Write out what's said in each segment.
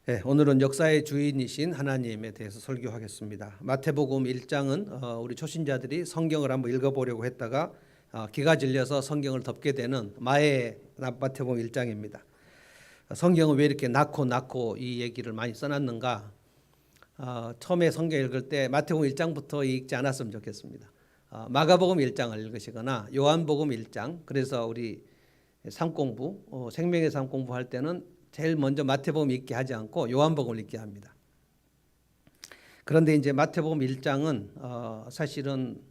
네, 오늘은 역사의 주인이신 하나님에 대해서 설교하겠습니다. 마태복음 1장은 우리 초신자들이 성경을 한번 읽어보려고 했다가 기가 질려서 성경을 덮게 되는 마태복음 1장입니다. 성경은 왜 이렇게 낳고 이 얘기를 많이 써놨는가? 처음에 성경 읽을 때 마태복음 1장부터 읽지 않았으면 좋겠습니다. 마가복음 1장을 읽으시거나 요한복음 1장, 그래서 우리 삶공부, 생명의 삶 공부할 때는 제일 먼저 마태복음 읽게 하지 않고 요한복음을 읽게 합니다. 그런데 이제 마태복음 1장은 사실은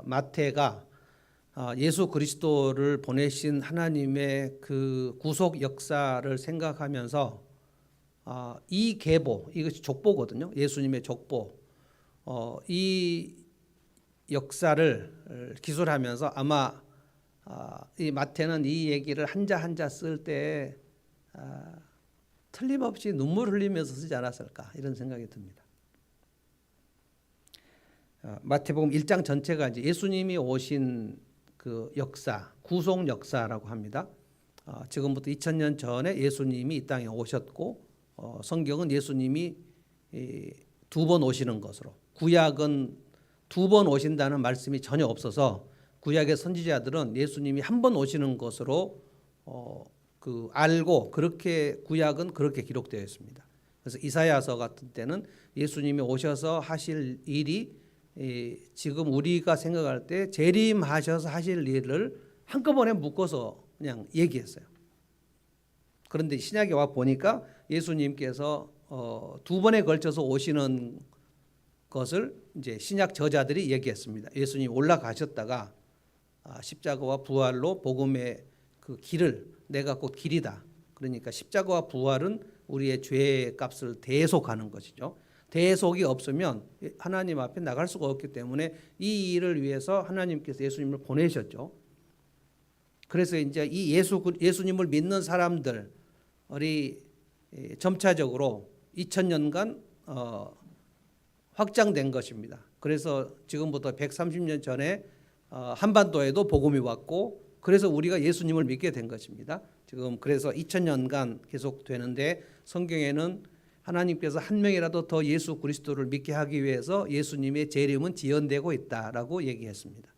마태가 예수 그리스도를 보내신 하나님의 그 구속 역사를 생각하면서 이 계보, 이것이 족보거든요. 예수님의 족보. 이 역사를 기술하면서 아마 이 마태는 이 얘기를 한자 한자 쓸 때 틀림없이 눈물 흘리면서 쓰지 않았을까 이런 생각이 듭니다. 마태복음 1장 전체가 이제 예수님이 오신 그 역사, 구속 역사라고 합니다. 지금부터 2000년 전에 예수님이 이 땅에 오셨고 성경은 예수님이 2번 오시는 것으로, 구약은 2번 오신다는 말씀이 전혀 없어서 구약의 선지자들은 예수님이 한 번 오시는 것으로 알고 그렇게 구약은 그렇게 기록되어 있습니다. 그래서 이사야서 같은 때는 예수님이 오셔서 하실 일이 지금 우리가 생각할 때 재림하셔서 하실 일을 한꺼번에 묶어서 그냥 얘기했어요. 그런데 신약에 와 보니까 예수님께서 2번에 걸쳐서 오시는 것을 이제 신약 저자들이 얘기했습니다. 예수님 올라가셨다가 십자가와 부활로 복음의 그 길을, 내가 곧 길이다. 그러니까 십자가와 부활은 우리의 죄의 값을 대속하는 것이죠. 대속이 없으면 하나님 앞에 나갈 수가 없기 때문에 이 일을 위해서 하나님께서 예수님을 보내셨죠. 그래서 이제 이 예수님을 믿는 사람들이 점차적으로 2000년간 확장된 것입니다. 그래서 지금부터 130년 전에 한반도에도 복음이 왔고, 그래서 우리가 예수님을 믿게 된 것입니다. 지금 그래서 2000년간 계속 되는데, 성경에는 하나님께서 한 명이라도 더 예수 그리스도를 믿게 하기 위해서 예수님의 재림은 지연되고 있다라고 얘기했습니다.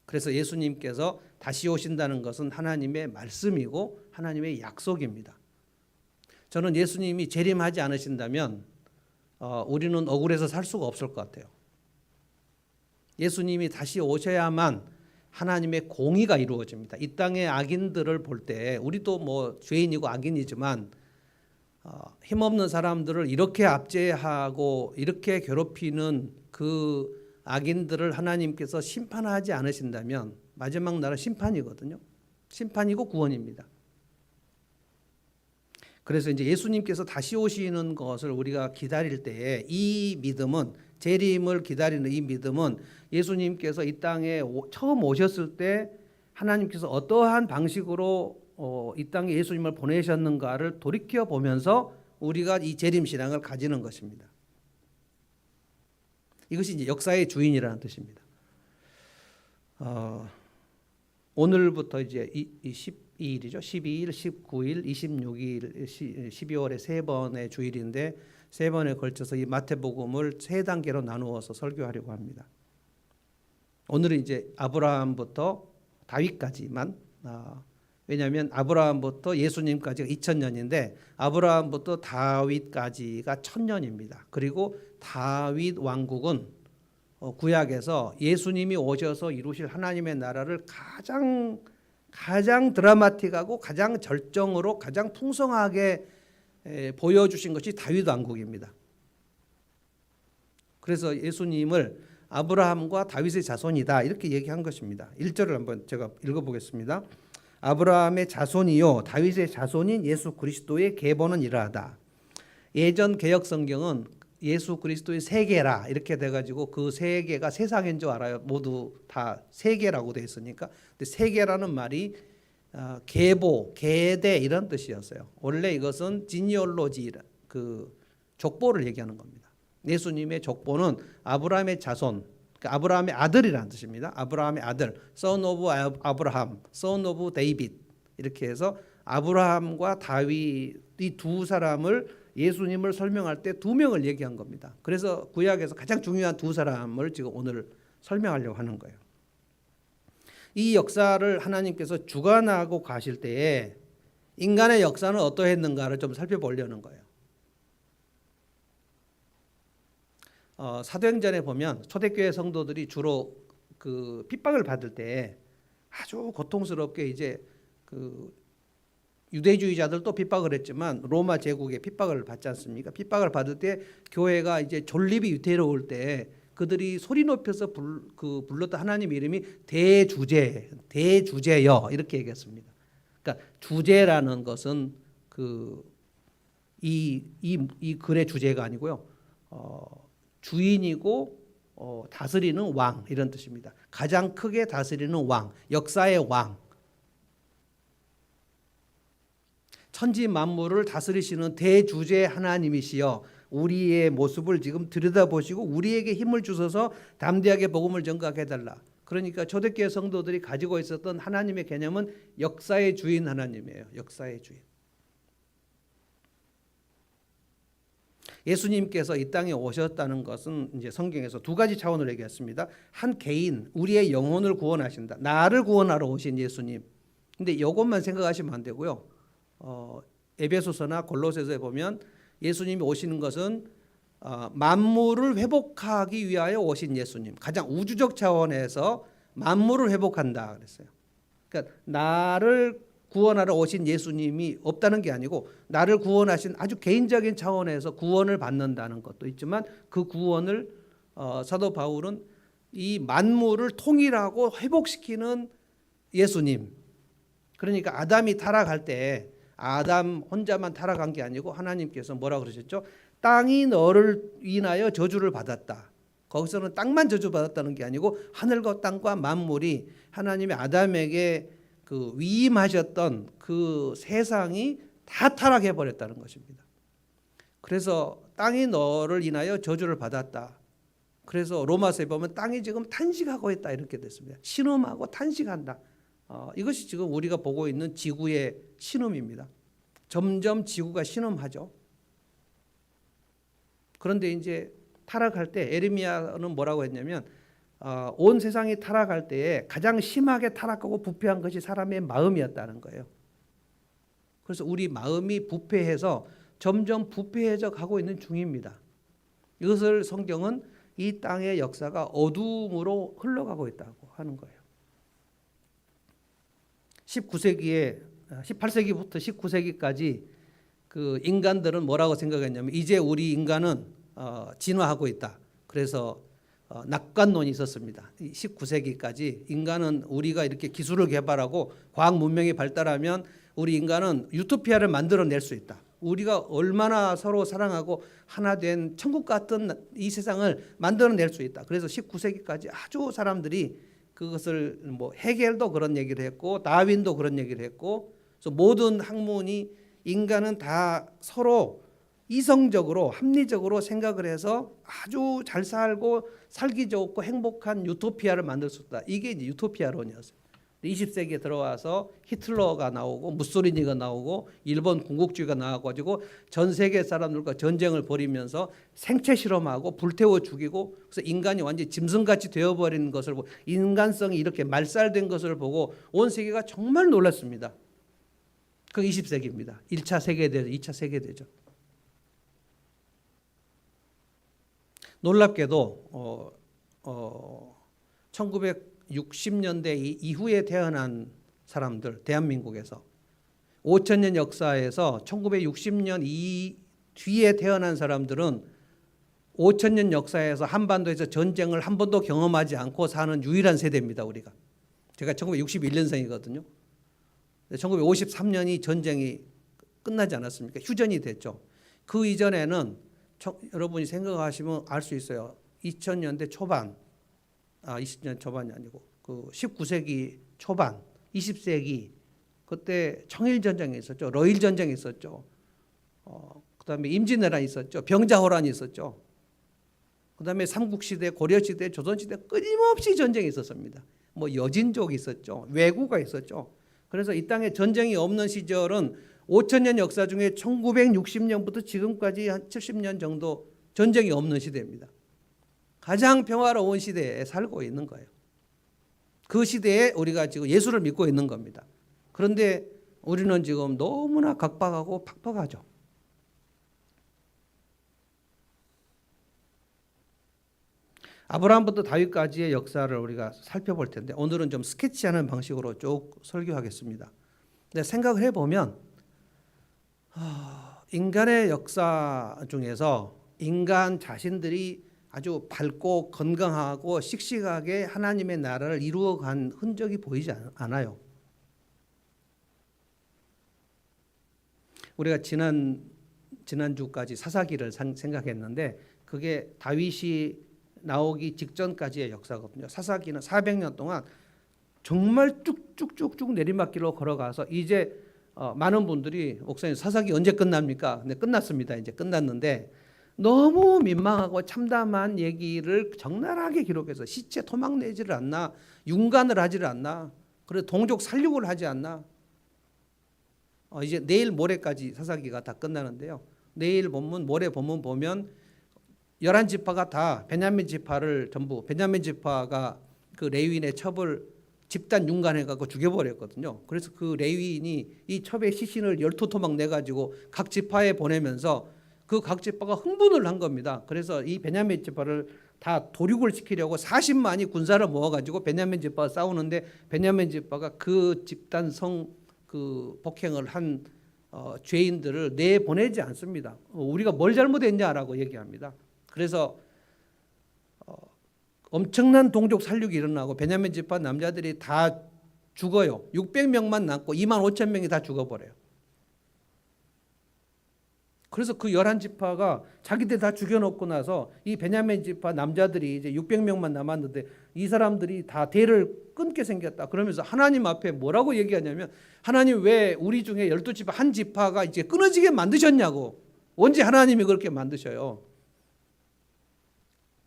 그래서 예수님께서 다시 오신다는 것은 하나님의 말씀이고 하나님의 약속입니다. 저는 예수님이 재림하지 않으신다면 우리는 억울해서 살 수가 없을 것 같아요. 예수님이 다시 오셔야만 하나님의 공의가 이루어집니다. 이 땅의 악인들을 볼 때, 우리도 뭐 죄인이고 악인이지만 힘없는 사람들을 이렇게 압제하고 이렇게 괴롭히는 그 악인들을 하나님께서 심판하지 않으신다면 마지막 날은 심판이거든요. 심판이고 구원입니다. 그래서 이제 예수님께서 다시 오시는 것을 우리가 기다릴 때에 이 믿음은, 재림을 기다리는 이 믿음은 예수님께서 이 땅에 처음 오셨을 때 하나님께서 어떠한 방식으로 이 땅에 예수님을 보내셨는가를 돌이켜 보면서 우리가 이 재림 신앙을 가지는 것입니다. 이것이 이제 역사의 주인이라는 뜻입니다. 오늘부터 이제 12일이죠. 12일, 19일, 26일, 12월에 세 번의 주일인데 세 번에 걸쳐서 이 마태복음을 세 단계로 나누어서 설교하려고 합니다. 오늘은 이제 아브라함부터 다윗까지만, 왜냐하면 아브라함부터 예수님까지가 2000년인데 아브라함부터 다윗까지가 1000년입니다. 그리고 다윗 왕국은 구약에서 예수님이 오셔서 이루실 하나님의 나라를 가장 드라마틱하고 가장 절정으로 가장 풍성하게 보여주신 것이 다윗 왕국입니다. 그래서 예수님을 아브라함과 다윗의 자손이다 이렇게 얘기한 것입니다. 1절을 한번 제가 읽어보겠습니다. 아브라함의 자손이요 다윗의 자손인 예수 그리스도의 계보는 이러하다. 예전 개역 성경은 예수 그리스도의 세계라 이렇게 돼가지고 그 세계가 세상인 줄 알아요. 모두 다 세계라고 돼 있으니까. 근데 세계라는 말이 계보, 계대 이런 뜻이었어요. 원래 이것은 지니올로지, 그 족보를 얘기하는 겁니다. 예수님의 족보는 아브라함의 자손, 그러니까 아브라함의 아들이라는 뜻입니다. 아브라함의 아들, son of 아브라함, son of 데이빗 이렇게 해서 아브라함과 다윗 이 두 사람을 예수님을 설명할 때 두 명을 얘기한 겁니다. 그래서 구약에서 가장 중요한 두 사람을 지금 오늘 설명하려고 하는 거예요. 이 역사를 하나님께서 주관하고 가실 때에 인간의 역사는 어떠했는가를 좀 살펴보려는 거예요. 사도행전에 보면 초대교회 성도들이 주로 그 핍박을 받을 때 아주 고통스럽게 이제 그 유대주의자들도 핍박을 했지만 로마 제국의 핍박을 받지 않습니까? 핍박을 받을 때 교회가 이제 존립이 위태로울 때 그들이 소리 높여서 불렀던 하나님 이름이 대주제여 이렇게 얘기했습니다. 그러니까 주제라는 것은 이 글의 주제가 아니고요. 주인이고 다스리는 왕 이런 뜻입니다. 가장 크게 다스리는 왕, 역사의 왕. 천지 만물을 다스리시는 대주제 하나님이시여 우리의 모습을 지금 들여다보시고 우리에게 힘을 주셔서 담대하게 복음을 전가하게 해달라. 그러니까 초대교회 성도들이 가지고 있었던 하나님의 개념은 역사의 주인 하나님이에요. 역사의 주인. 예수님께서 이 땅에 오셨다는 것은 이제 성경에서 두 가지 차원으로 얘기했습니다. 한 개인, 우리의 영혼을 구원하신다. 나를 구원하러 오신 예수님. 근데 이것만 생각하시면 안 되고요. 에베소서나 골로새서에 보면 예수님이 오시는 것은 만물을 회복하기 위하여 오신 예수님. 가장 우주적 차원에서 만물을 회복한다 그랬어요. 그러니까 나를 구원하러 오신 예수님이 없다는 게 아니고 나를 구원하신 아주 개인적인 차원에서 구원을 받는다는 것도 있지만 그 구원을 사도 바울은 이 만물을 통일하고 회복시키는 예수님. 그러니까 아담이 타락할 때 아담 혼자만 타락한 게 아니고 하나님께서 뭐라 그러셨죠? 땅이 너를 인하여 저주를 받았다. 거기서는 땅만 저주받았다는 게 아니고 하늘과 땅과 만물이 하나님의 아담에게 그 위임하셨던 그 세상이 다 타락해 버렸다는 것입니다. 그래서 땅이 너를 인하여 저주를 받았다. 그래서 로마서에 보면 땅이 지금 탄식하고 있다 이렇게 됐습니다. 신음하고 탄식한다. 이것이 지금 우리가 보고 있는 지구의 신음입니다. 점점 지구가 신음하죠. 그런데 이제 타락할 때 에레미야는 뭐라고 했냐면 온 세상이 타락할 때에 가장 심하게 타락하고 부패한 것이 사람의 마음이었다는 거예요. 그래서 우리 마음이 부패해서 점점 부패해져 가고 있는 중입니다. 이것을 성경은 이 땅의 역사가 어둠으로 흘러가고 있다고 하는 거예요. 18세기부터 19세기까지 그 인간들은 뭐라고 생각했냐면 이제 우리 인간은 진화하고 있다. 그래서 낙관론이 있었습니다. 19세기까지 인간은 우리가 이렇게 기술을 개발하고 과학 문명이 발달하면 우리 인간은 유토피아를 만들어낼 수 있다. 우리가 얼마나 서로 사랑하고 하나 된 천국 같은 이 세상을 만들어낼 수 있다. 그래서 19세기까지 아주 사람들이 그것을 뭐 헤겔도 그런 얘기를 했고 다윈도 그런 얘기를 했고 그래서 모든 학문이 인간은 다 서로 이성적으로 합리적으로 생각을 해서 아주 잘 살고 살기 좋고 행복한 유토피아를 만들 수 있다. 이게 이제 유토피아론이었어요. 20세기에 들어와서 히틀러가 나오고 무솔리니가 나오고 일본 군국주의가 나와가지고 전 세계 사람들과 전쟁을 벌이면서 생체 실험하고 불태워 죽이고 그래서 인간이 완전히 짐승같이 되어버리는 것을 보고 인간성이 이렇게 말살된 것을 보고 온 세계가 정말 놀랐습니다. 그 20세기입니다. 1차 세계대전, 2차 세계대전. 놀랍게도 1960년대 이후에 태어난 사람들, 대한민국에서 5천년 역사에서 1960년 뒤에 태어난 사람들은 5천년 역사에서 한반도에서 전쟁을 한 번도 경험하지 않고 사는 유일한 세대입니다. 우리가. 제가 1961년생이거든요. 1953년이 전쟁이 끝나지 않았습니까? 휴전이 됐죠. 그 이전에는 여러분이 생각하시면 알 수 있어요. 2000년대 초반, 20년 초반이 아니고 그 19세기 초반, 20세기 그때 청일 전쟁이 있었죠. 러일 전쟁이 있었죠. 그다음에 임진왜란이 있었죠. 병자호란이 있었죠. 그다음에 삼국시대, 고려시대, 조선시대 끊임없이 전쟁이 있었습니다. 뭐 여진족이 있었죠. 왜구가 있었죠. 그래서 이 땅에 전쟁이 없는 시절은 5,000년 역사 중에 1960년부터 지금까지 한 70년 정도 전쟁이 없는 시대입니다. 가장 평화로운 시대에 살고 있는 거예요. 그 시대에 우리가 지금 예수를 믿고 있는 겁니다. 그런데 우리는 지금 너무나 각박하고 팍팍하죠. 아브라함부터 다윗까지의 역사를 우리가 살펴볼 텐데 오늘은 좀 스케치하는 방식으로 쭉 설교하겠습니다. 근데 생각을 해보면 인간의 역사 중에서 인간 자신들이 아주 밝고 건강하고 씩씩하게 하나님의 나라를 이루어간 흔적이 보이지 않아요. 우리가 지난주까지 사사기를 생각했는데 그게 다윗이 나오기 직전까지의 역사거든요. 사사기는 400년 동안 정말 쭉쭉쭉쭉 내리막길로 걸어가서 이제 많은 분들이 목사님 사사기 언제 끝납니까? 근데 끝났습니다. 이제 끝났는데 너무 민망하고 참담한 얘기를 적나라하게 기록해서 시체 토막내지를 않나, 융간을 하지를 않나, 그리고 동족 살육을 하지 않나. 이제 내일 모레까지 사사기가 다 끝나는데요. 내일 본문, 모레 본문 보면 11지파가 다 베냐민 지파를 전부 베냐민 지파가 그 레위인의 첩을 집단 융간해갖고 죽여버렸거든요. 그래서 그 레위인이 이 첩의 시신을 12토막 내가지고 각 지파에 보내면서 그 각 지파가 흥분을 한 겁니다. 그래서 이 베냐민 지파를 다 도륙을 시키려고 40만이 군사를 모아가지고 베냐민 지파가 싸우는데 베냐민 지파가 그 집단 그 폭행을 한 죄인들을 내보내지 않습니다. 우리가 뭘 잘못했냐라고 얘기합니다. 그래서 엄청난 동족 살육이 일어나고 베냐민 지파 남자들이 다 죽어요. 600명만 남고 25,000명이 다 죽어버려요. 그래서 그 11지파가 자기들 다 죽여놓고 나서 이 베냐민 지파 남자들이 이제 600명만 남았는데 이 사람들이 다 대를 끊게 생겼다. 그러면서 하나님 앞에 뭐라고 얘기하냐면 하나님 왜 우리 중에 12지파 한 지파가 이제 끊어지게 만드셨냐고. 언제 하나님이 그렇게 만드셔요.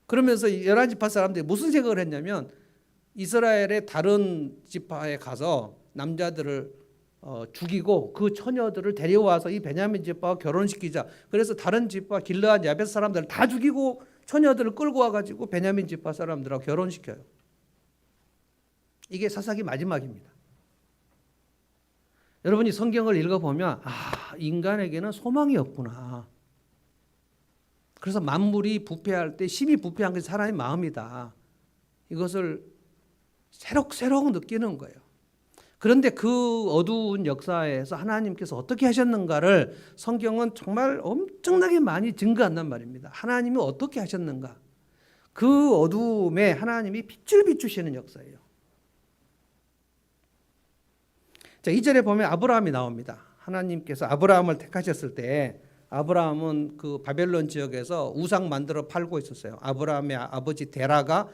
그러면서 11지파 사람들이 무슨 생각을 했냐면 이스라엘의 다른 지파에 가서 남자들을 죽이고 그 처녀들을 데려와서 이 베냐민 지파와 결혼시키자. 그래서 다른 지파 길르앗 야벳 사람들을 다 죽이고 처녀들을 끌고 와가지고 베냐민 지파 사람들하고 결혼시켜요. 이게 사사기 마지막입니다. 여러분이 성경을 읽어보면 인간에게는 소망이 없구나. 그래서 만물이 부패할 때 심히 부패한 것이 사람의 마음이다. 이것을 새록새록 느끼는 거예요. 그런데 그 어두운 역사에서 하나님께서 어떻게 하셨는가를 성경은 정말 엄청나게 많이 증거한단 말입니다. 하나님이 어떻게 하셨는가. 그 어두움에 하나님이 빛을 비추시는 역사예요. 자, 2절에 보면 아브라함이 나옵니다. 하나님께서 아브라함을 택하셨을 때 아브라함은 그 바벨론 지역에서 우상 만들어 팔고 있었어요. 아브라함의 아버지 데라가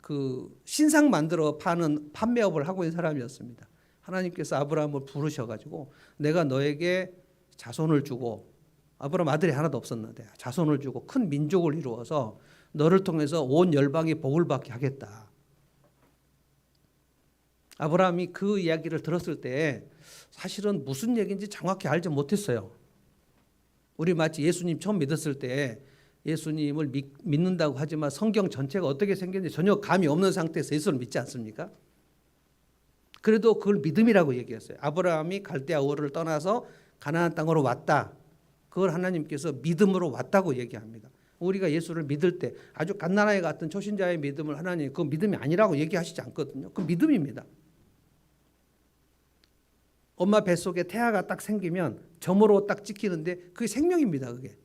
그 신상 만들어 파는 판매업을 하고 있는 사람이었습니다. 하나님께서 아브라함을 부르셔가지고 내가 너에게 자손을 주고 아브라함 아들이 하나도 없었는데 자손을 주고 큰 민족을 이루어서 너를 통해서 온 열방이 복을 받게 하겠다. 아브라함이 그 이야기를 들었을 때 사실은 무슨 얘기인지 정확히 알지 못했어요. 우리 마치 예수님 처음 믿었을 때 예수님을 믿는다고 하지만 성경 전체가 어떻게 생겼는지 전혀 감이 없는 상태에서 예수를 믿지 않습니까? 그래도 그걸 믿음이라고 얘기했어요. 아브라함이 갈대아 우르를 떠나서 가나안 땅으로 왔다. 그걸 하나님께서 믿음으로 왔다고 얘기합니다. 우리가 예수를 믿을 때 아주 갓난아이 같은 초신자의 믿음을 하나님 그 믿음이 아니라고 얘기하시지 않거든요. 그 믿음입니다. 엄마 뱃속에 태아가 딱 생기면 점으로 딱 찍히는데 그게 생명입니다. 그게.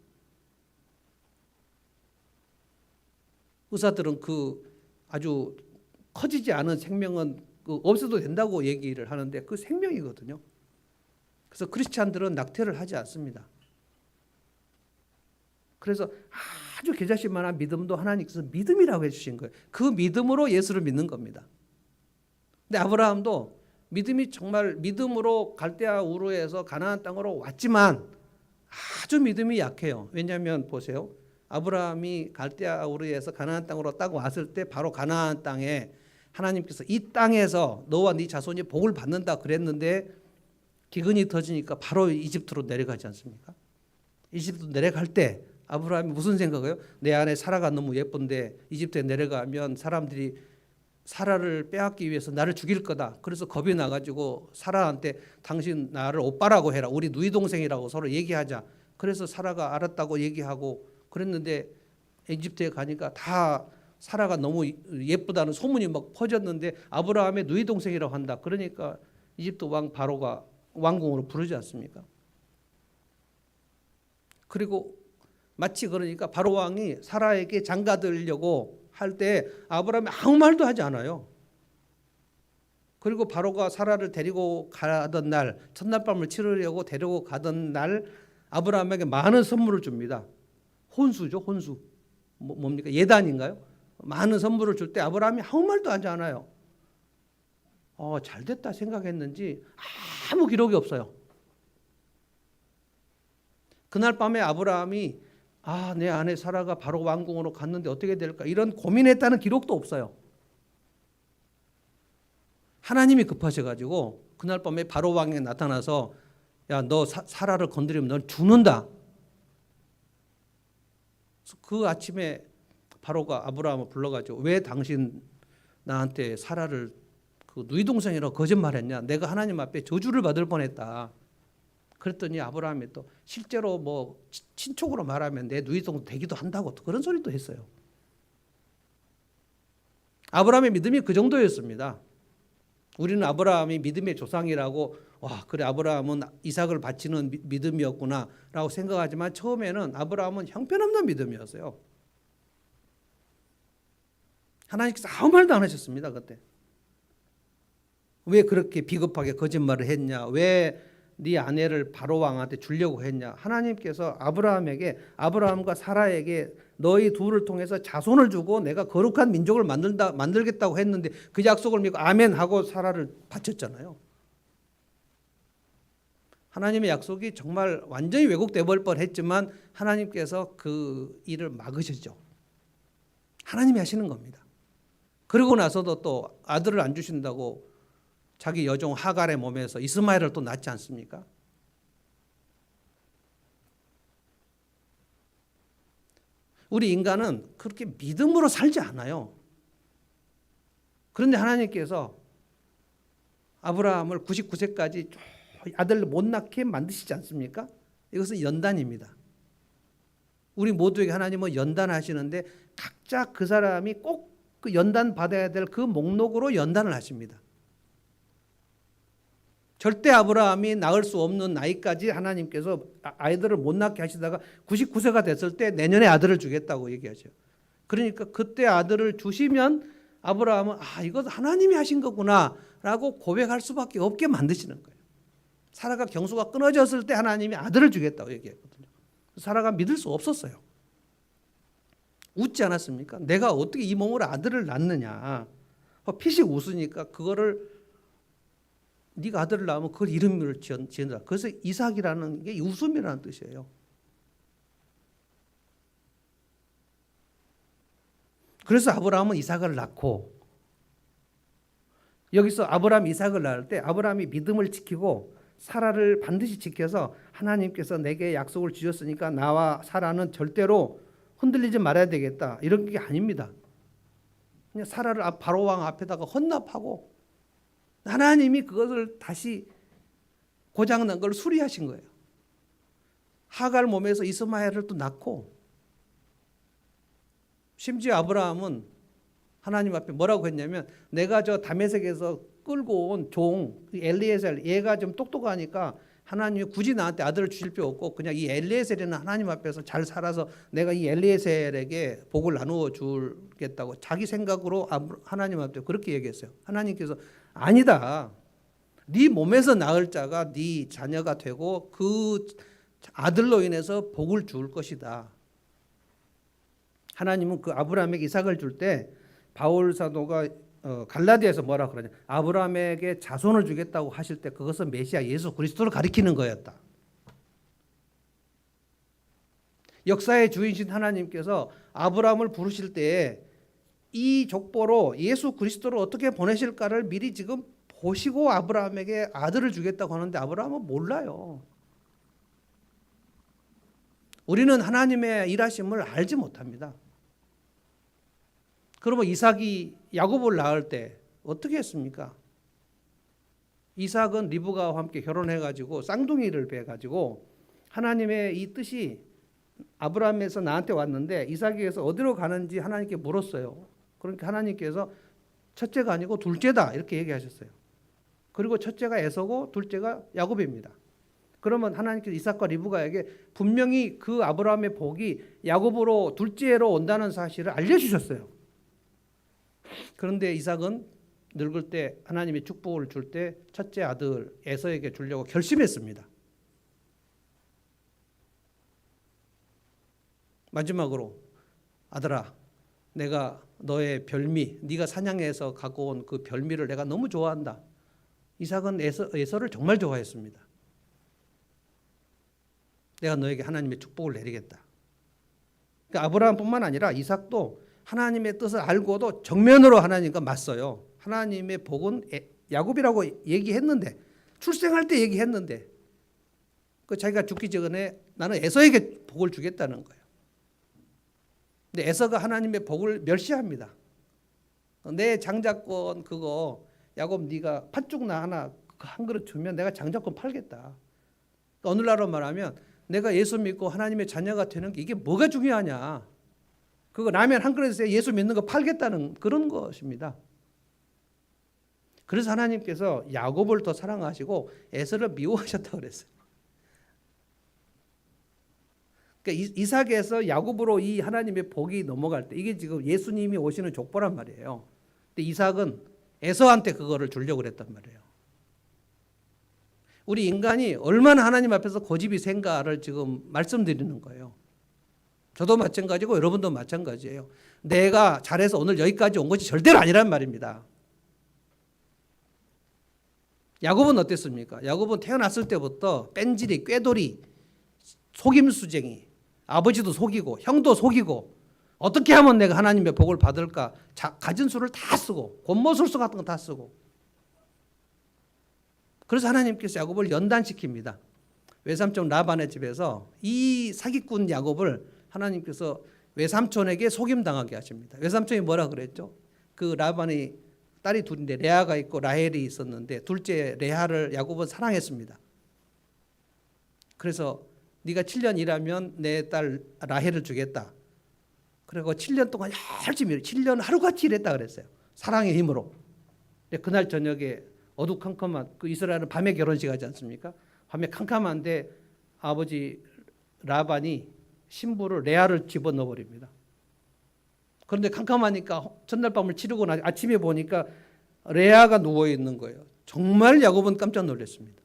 의사들은 그 아주 커지지 않은 생명은 없어도 된다고 얘기를 하는데 그 생명이거든요. 그래서 크리스찬들은 낙태를 하지 않습니다. 그래서 아주 계자신만한 믿음도 하나님께서 믿음이라고 해주신 거예요. 그 믿음으로 예수를 믿는 겁니다. 근데 아브라함도 믿음이 정말 믿음으로 갈대아 우르에서 가나안 땅으로 왔지만 아주 믿음이 약해요. 왜냐하면 보세요. 아브라함이 갈대아 우르에서 가나안 땅으로 딱 왔을 때 바로 가나안 땅에 하나님께서 이 땅에서 너와 네 자손이 복을 받는다 그랬는데 기근이 터지니까 바로 이집트로 내려가지 않습니까? 이집트 내려갈 때 아브라함이 무슨 생각해요? 내 아내 사라가 너무 예쁜데 이집트에 내려가면 사람들이 사라를 빼앗기 위해서 나를 죽일 거다. 그래서 겁이 나가지고 사라한테 당신 나를 오빠라고 해라. 우리 누이 동생이라고 서로 얘기하자. 그래서 사라가 알았다고 얘기하고 그랬는데 이집트에 가니까 다 사라가 너무 예쁘다는 소문이 막 퍼졌는데 아브라함의 누이 동생이라고 한다. 그러니까 이집트 왕 바로가 왕궁으로 부르지 않습니까? 그리고 마치 그러니까 바로 왕이 사라에게 장가들려고 할 때 아브라함이 아무 말도 하지 않아요. 그리고 바로가 사라를 데리고 가던 날, 첫날 밤을 치르려고 데리고 가던 날 아브라함에게 많은 선물을 줍니다. 혼수죠, 혼수. 뭡니까? 예단인가요? 많은 선물을 줄 때 아브라함이 아무 말도 하지 않아요. 잘 됐다 생각했는지 아무 기록이 없어요. 그날 밤에 아브라함이 내 아내 사라가 바로 왕궁으로 갔는데 어떻게 될까 이런 고민했다는 기록도 없어요. 하나님이 급하셔가지고 그날 밤에 바로 왕에 나타나서 야, 너 사라를 건드리면 넌 죽는다. 그 아침에 바로가 아브라함을 불러가지고 왜 당신 나한테 사라를 그 누이 동생이라고 거짓말했냐? 내가 하나님 앞에 저주를 받을 뻔했다. 그랬더니 아브라함이 또 실제로 뭐 친족으로 말하면 내 누이 동생 되기도 한다고 또 그런 소리도 했어요. 아브라함의 믿음이 그 정도였습니다. 우리는 아브라함이 믿음의 조상이라고 그래 아브라함은 이삭을 바치는 믿음이었구나라고 생각하지만 처음에는 아브라함은 형편없는 믿음이었어요. 하나님께서 아무 말도 안 하셨습니다. 그때. 왜 그렇게 비겁하게 거짓말을 했냐? 왜 네 아내를 바로 왕한테 주려고 했냐? 하나님께서 아브라함과 사라에게 너희 둘을 통해서 자손을 주고 내가 거룩한 민족을 만들겠다고 했는데 그 약속을 믿고 아멘 하고 사라를 바쳤잖아요. 하나님의 약속이 정말 완전히 왜곡돼 버릴 뻔했지만 하나님께서 그 일을 막으셨죠. 하나님이 하시는 겁니다. 그러고 나서도 또 아들을 안 주신다고 자기 여종 하갈의 몸에서 이스마엘을 또 낳지 않습니까? 우리 인간은 그렇게 믿음으로 살지 않아요. 그런데 하나님께서 아브라함을 99세까지 아들을 못 낳게 만드시지 않습니까? 이것은 연단입니다. 우리 모두에게 하나님은 연단하시는데 각자 그 사람이 꼭 그 연단 받아야 될 그 목록으로 연단을 하십니다. 절대 아브라함이 낳을 수 없는 나이까지 하나님께서 아이들을 못 낳게 하시다가 99세가 됐을 때 내년에 아들을 주겠다고 얘기하죠. 그러니까 그때 아들을 주시면 아브라함은 이거 하나님이 하신 거구나 라고 고백할 수밖에 없게 만드시는 거예요. 사라가 경수가 끊어졌을 때 하나님이 아들을 주겠다고 얘기했거든요. 사라가 믿을 수 없었어요. 웃지 않았습니까? 내가 어떻게 이 몸으로 아들을 낳느냐. 피식 웃으니까 그거를 네가 아들을 낳으면 그걸 이름을 지은다. 그래서 이삭이라는 게 웃음이라는 뜻이에요. 그래서 아브라함은 이삭을 낳고 여기서 아브라함 이삭을 낳을 때 아브라함이 믿음을 지키고 사라를 반드시 지켜서 하나님께서 내게 약속을 주셨으니까 나와 사라는 절대로 흔들리지 말아야 되겠다. 이런 게 아닙니다. 그냥 사라를 바로 왕 앞에다가 헌납하고 하나님이 그것을 다시 고장난 걸 수리하신 거예요. 하갈 몸에서 이스마엘을 또 낳고 심지어 아브라함은 하나님 앞에 뭐라고 했냐면 내가 저 다메섹에서 끌고 온 종 엘리에셀 얘가 좀 똑똑하니까 하나님이 굳이 나한테 아들을 주실 필요 없고 그냥 이 엘리에셀이는 하나님 앞에서 잘 살아서 내가 이 엘리에셀에게 복을 나누어 주겠다고 자기 생각으로 하나님 앞에 그렇게 얘기했어요. 하나님께서 아니다. 네 몸에서 낳을 자가 네 자녀가 되고 그 아들로 인해서 복을 줄 것이다. 하나님은 그 아브라함에게 이삭을 줄 때 바울 사도가 갈라디아에서 뭐라 그러냐? 아브라함에게 자손을 주겠다고 하실 때 그것은 메시아 예수 그리스도를 가리키는 거였다. 역사의 주인신 하나님께서 아브라함을 부르실 때에 이 족보로 예수 그리스도를 어떻게 보내실까를 미리 지금 보시고 아브라함에게 아들을 주겠다고 하는데 아브라함은 몰라요. 우리는 하나님의 일하심을 알지 못합니다. 그러면 이삭이 야곱을 낳을 때 어떻게 했습니까? 이삭은 리브가와 함께 결혼해가지고 쌍둥이를 뵈가지고 하나님의 이 뜻이 아브라함에서 나한테 왔는데 이삭에게서 어디로 가는지 하나님께 물었어요. 그러니까 하나님께서 첫째가 아니고 둘째다 이렇게 얘기하셨어요. 그리고 첫째가 에서고 둘째가 야곱입니다. 그러면 하나님께서 이삭과 리브가에게 분명히 그 아브라함의 복이 야곱으로 둘째로 온다는 사실을 알려주셨어요. 그런데 이삭은 늙을 때 하나님의 축복을 줄 때 첫째 아들 에서에게 주려고 결심했습니다. 마지막으로 아들아, 내가 너의 별미, 네가 사냥해서 갖고 온 그 별미를 내가 너무 좋아한다. 이삭은 에서를 정말 좋아했습니다. 내가 너에게 하나님의 축복을 내리겠다. 그러니까 아브라함뿐만 아니라 이삭도 하나님의 뜻을 알고도 정면으로 하나님과 맞서요. 하나님의 복은 야곱이라고 얘기했는데, 출생할 때 얘기했는데, 그 자기가 죽기 전에 나는 에서에게 복을 주겠다는 거예요. 근데 에서가 하나님의 복을 멸시합니다. 내 장자권 그거 야곱 네가 팥죽나 하나 한 그릇 주면 내가 장자권 팔겠다. 오늘날로 말하면 내가 예수 믿고 하나님의 자녀가 되는 게 이게 뭐가 중요하냐. 그거 라면 한 그릇에 예수 믿는 거 팔겠다는 그런 것입니다. 그래서 하나님께서 야곱을 더 사랑하시고 에서를 미워하셨다고 그랬어요. 그러니까 이삭에서 야곱으로 이 하나님의 복이 넘어갈 때 이게 지금 예수님이 오시는 족보란 말이에요. 근데 이삭은 에서한테 그거를 주려고 그랬단 말이에요. 우리 인간이 얼마나 하나님 앞에서 고집이 센가를 지금 말씀드리는 거예요. 저도 마찬가지고 여러분도 마찬가지예요. 내가 잘해서 오늘 여기까지 온 것이 절대로 아니란 말입니다. 야곱은 어땠습니까? 야곱은 태어났을 때부터 뺀질이, 꾀돌이, 속임수쟁이, 아버지도 속이고 형도 속이고 어떻게 하면 내가 하나님의 복을 받을까? 가진 수를 다 쓰고 권모술수 같은 거 다 쓰고 그래서 하나님께서 야곱을 연단시킵니다. 외삼촌 라반의 집에서 이 사기꾼 야곱을 하나님께서 외삼촌에게 속임당하게 하십니다. 외삼촌이 뭐라 그랬죠? 그 라반이 딸이 둘인데 레아가 있고 라헬이 있었는데 둘째 레아를 야곱은 사랑했습니다. 그래서 네가 7년 일하면 내 딸 라헬을 주겠다. 그리고 7년 동안 열심히 7년 하루같이 일했다 그랬어요. 사랑의 힘으로. 근데 그날 저녁에 어두컴컴한 그 이스라엘은 밤에 결혼식 하지 않습니까? 밤에 캄캄한데 아버지 라반이 신부를 레아를 집어넣어 버립니다. 그런데 캄캄하니까 전날 밤을 치르고 아침에 보니까 레아가 누워 있는 거예요. 정말 야곱은 깜짝 놀랐습니다.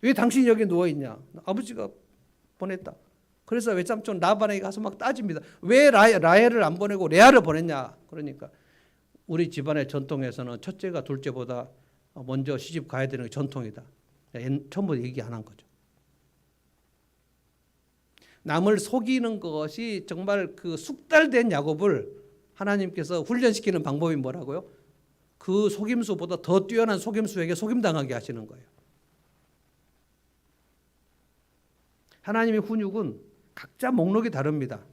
왜 당신이 여기 누워 있냐? 아버지가 보냈다. 그래서 외삼촌 라반에게 가서 막 따집니다. 왜 라헬을 안 보내고 레아를 보냈냐? 그러니까 우리 집안의 전통에서는 첫째가 둘째보다 먼저 시집 가야 되는 게 전통이다. 처음부터 얘기 안 한 거죠. 남을 속이는 것이 정말 그 숙달된 야곱을 하나님께서 훈련시키는 방법이 뭐라고요? 그 속임수보다 더 뛰어난 속임수에게 속임당하게 하시는 거예요. 하나님의 훈육은 각자 목록이 다릅니다.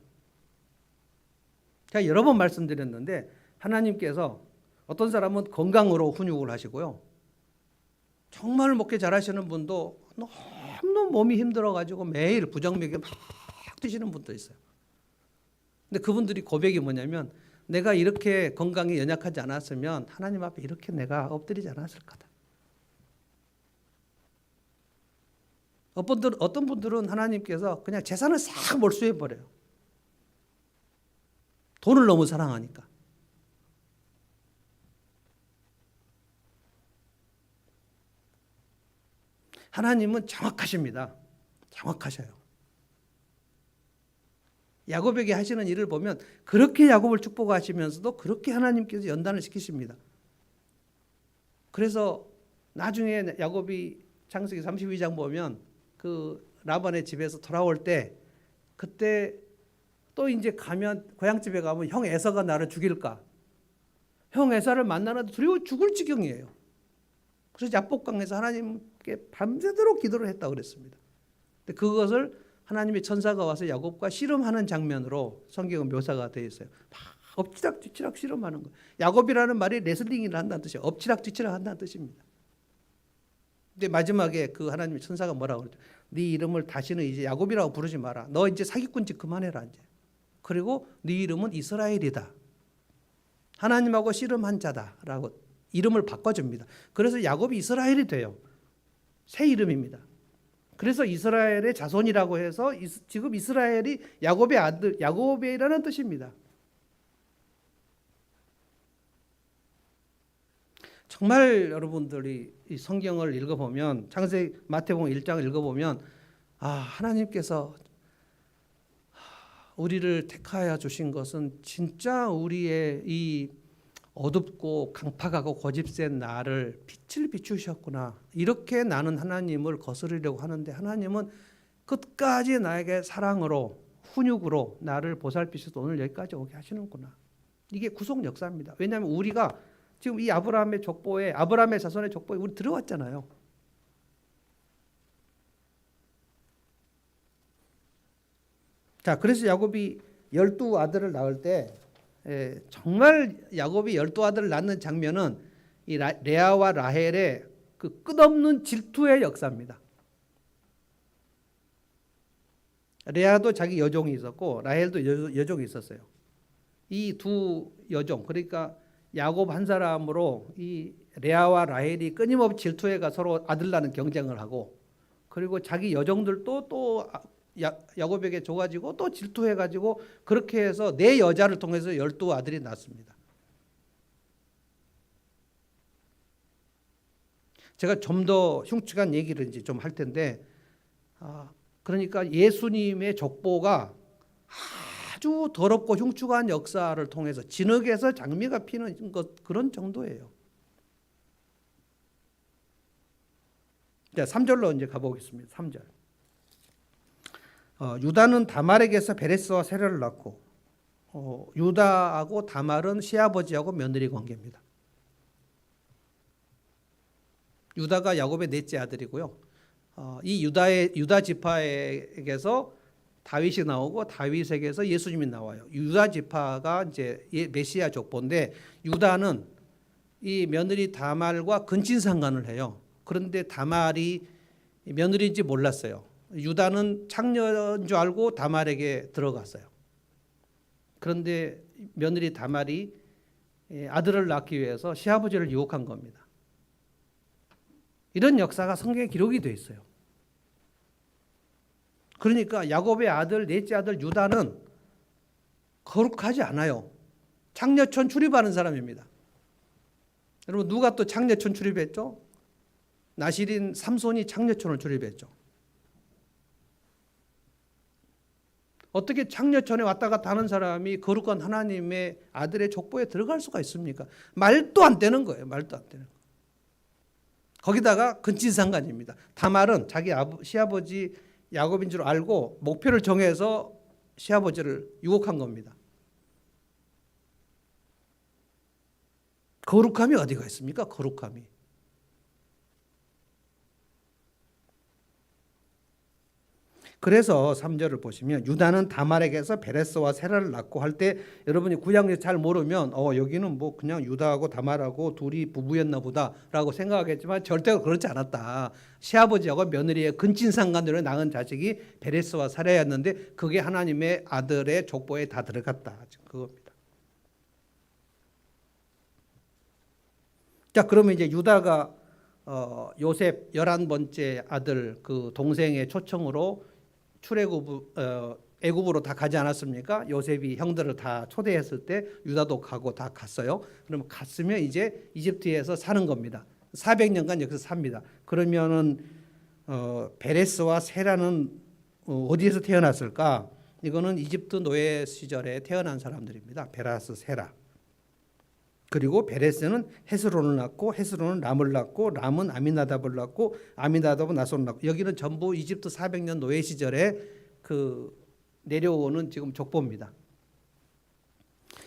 제가 여러 번 말씀드렸는데 하나님께서 어떤 사람은 건강으로 훈육을 하시고요. 정말 먹기 잘하시는 분도 너무 몸이 힘들어가지고 매일 부정맥이 막 드시는 분도 있어요. 근데 그분들이 고백이 뭐냐면 내가 이렇게 건강이 연약하지 않았으면 하나님 앞에 이렇게 내가 엎드리지 않았을 거다. 어떤 분들은 하나님께서 그냥 재산을 싹 몰수해 버려요. 돈을 너무 사랑하니까. 하나님은 정확하십니다. 정확하셔요. 야곱에게 하시는 일을 보면 그렇게 야곱을 축복하시면서도 그렇게 하나님께서 연단을 시키십니다. 그래서 나중에 야곱이 창세기 32장 보면 그 라반의 집에서 돌아올 때 그때 또 이제 가면 고향집에 가면 형 에서가 나를 죽일까? 형 에사를 만나는데 두려워 죽을 지경이에요. 그래서 야복강에서 하나님께 밤새도록 기도를 했다고 그랬습니다. 근데 그것을 하나님의 천사가 와서 야곱과 씨름하는 장면으로 성경은 묘사가 되어 있어요. 막 엎치락뒤치락 씨름하는 거. 야곱이라는 말이 레슬링을 한다는 뜻이에요. 엎치락뒤치락 한다는 뜻입니다. 근데 마지막에 그 하나님의 천사가 뭐라고 그러죠? 네 이름을 다시는 이제 야곱이라고 부르지 마라. 너 이제 사기꾼짓 그만해라 이제. 그리고 네 이름은 이스라엘이다. 하나님하고 씨름한 자다라고 이름을 바꿔줍니다. 그래서 야곱이 이스라엘이 돼요. 새 이름입니다. 그래서 이스라엘의 자손이라고 해서 지금 이스라엘이 야곱의 아들, 야곱이라는 뜻입니다. 정말 여러분들이 이 성경을 읽어보면 창세기 마태복음 1장을 읽어보면 하나님께서 우리를 택하여 주신 것은 진짜 우리의 이 어둡고 강팍하고 고집센 나를 빛을 비추셨구나. 이렇게 나는 하나님을 거스르려고 하는데 하나님은 끝까지 나에게 사랑으로 훈육으로 나를 보살피셔서 오늘 여기까지 오게 하시는구나. 이게 구속 역사입니다. 왜냐하면 우리가 지금 이 아브라함의 족보에 아브라함의 자손의 족보에 우리 들어왔잖아요. 자, 그래서 야곱이 12아들을 낳을 때 정말 야곱이 12아들을 낳는 장면은 이 레아와 라헬의 그 끝없는 질투의 역사입니다. 레아도 자기 여종이 있었고 라헬도 여종이 있었어요. 이 두 여종, 그러니까 야곱 한 사람으로 이 레아와 라헬이 끊임없이 질투해가 서로 아들 낳는 경쟁을 하고, 그리고 자기 여종들도 또 야곱에게 줘가지고 또 질투해가지고 그렇게 해서 네 여자를 통해서 12아들이 낳습니다. 제가 좀 더 흉측한 얘기를 이제 좀 할 텐데, 그러니까 예수님의 족보가 아주 더럽고 흉측한 역사를 통해서 진흙에서 장미가 피는 것 그런 정도예요. 자, 3절로 이제 가보겠습니다. 3절. 유다는 다말에게서 베레스와 세라를 낳고, 유다하고 다말은 시아버지하고 며느리 관계입니다. 유다가 야곱의 넷째 아들이고요. 이 유다 지파에게서 다윗이 나오고 다윗에게서 예수님이 나와요. 유다 지파가 이제 메시아 족보인데, 유다는 이 며느리 다말과 근친상간을 해요. 그런데 다말이 며느리인지 몰랐어요. 유다는 창녀인 줄 알고 다말에게 들어갔어요. 그런데 며느리 다말이 아들을 낳기 위해서 시아버지를 유혹한 겁니다. 이런 역사가 성경에 기록이 되어 있어요. 그러니까 야곱의 아들, 넷째 아들 유다는 거룩하지 않아요. 창녀촌 출입하는 사람입니다. 여러분, 누가 또 창녀촌 출입했죠? 나실인 삼손이 창녀촌을 출입했죠. 어떻게 창녀촌에 왔다 갔다 하는 사람이 거룩한 하나님의 아들의 족보에 들어갈 수가 있습니까? 말도 안 되는 거예요. 말도 안 되는 거. 거기다가 근친상간입니다. 다말은 자기 시아버지 야곱인 줄 알고 목표를 정해서 시아버지를 유혹한 겁니다. 거룩함이 어디가 있습니까? 거룩함이. 그래서 3절을 보시면 유다는 다말에게서 베레스와 세라를 낳고 할 때, 여러분이 구약을 잘 모르면 여기는 뭐 그냥 유다하고 다말하고 둘이 부부였나 보다라고 생각하겠지만 절대로 그렇지 않았다. 시아버지하고 며느리의 근친상간으로 낳은 자식이 베레스와 세라였는데 그게 하나님의 아들의 족보에 다 들어갔다. 그겁니다. 자, 그러면 이제 유다가 요셉 11번째 아들 그 동생의 초청으로 애굽으로 다 가지 않았습니까? 요셉이 형들을 다 초대했을 때 유다도 가고 다 갔어요. 그러면 갔으면 이제 이집트에서 사는 겁니다. 400년간 여기서 삽니다. 그러면은 베레스와 세라는 어디에서 태어났을까? 이거는 이집트 노예 시절에 태어난 사람들입니다. 베라스, 세라. 그리고 베레스는 헤스론을 낳고, 헤스론은 람을 낳고, 람은 아미나답을 낳고, 아미나답은 나손을 낳고. 여기는 전부 이집트 400년 노예 시절에 그 내려오는 지금 족보입니다.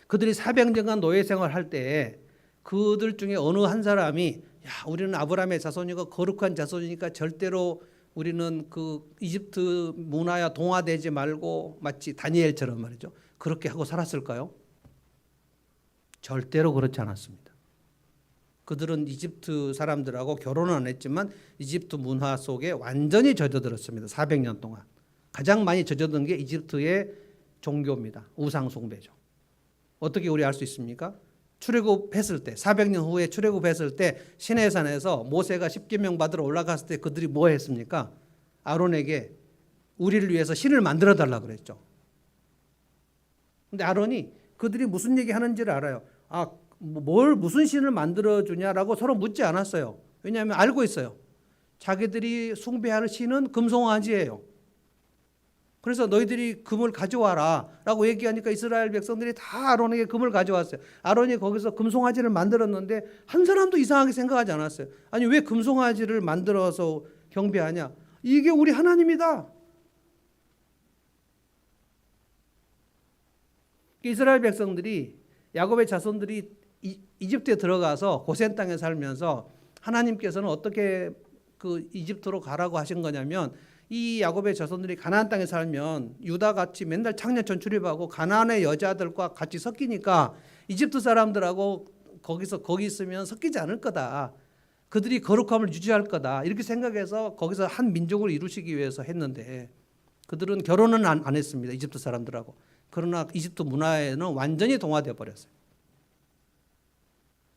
그들이 400년간 노예 생활할 때 그들 중에 어느 한 사람이 야, 우리는 아브라함의 자손이고 거룩한 자손이니까 절대로 우리는 그 이집트 문화야 동화되지 말고 마치 다니엘처럼 말이죠. 그렇게 하고 살았을까요? 절대로 그렇지 않았습니다. 그들은 이집트 사람들하고 결혼은 안 했지만 이집트 문화 속에 완전히 젖어들었습니다. 400년 동안. 가장 많이 젖어든 게 이집트의 종교입니다. 우상 숭배죠. 어떻게 우리 알 수 있습니까? 출애굽했을 때 400년 후에 출애굽했을 때 시내산에서 모세가 십계명 받으러 올라갔을 때 그들이 뭐 했습니까? 아론에게 우리를 위해서 신을 만들어 달라 그랬죠. 근데 아론이 그들이 무슨 얘기 하는지를 알아요. 무슨 신을 만들어 주냐라고 서로 묻지 않았어요. 왜냐하면 알고 있어요. 자기들이 숭배하는 신은 금송아지예요. 그래서 너희들이 금을 가져와라 라고 얘기하니까 이스라엘 백성들이 다 아론에게 금을 가져왔어요. 아론이 거기서 금송아지를 만들었는데 한 사람도 이상하게 생각하지 않았어요. 아니 왜 금송아지를 만들어서 경배하냐? 이게 우리 하나님이다. 이스라엘 백성들이 야곱의 자손들이 이집트에 들어가서 고센 땅에 살면서 하나님께서는 어떻게 그 이집트로 가라고 하신 거냐면 이 야곱의 자손들이 가나안 땅에 살면 유다같이 맨날 창녀촌 출입하고 가나안의 여자들과 같이 섞이니까 이집트 사람들하고 거기 있으면 섞이지 않을 거다. 그들이 거룩함을 유지할 거다. 이렇게 생각해서 거기서 한 민족을 이루시기 위해서 했는데 그들은 결혼은 안 했습니다. 이집트 사람들하고. 그러나 이집트 문화에는 완전히 동화되어 버렸어요.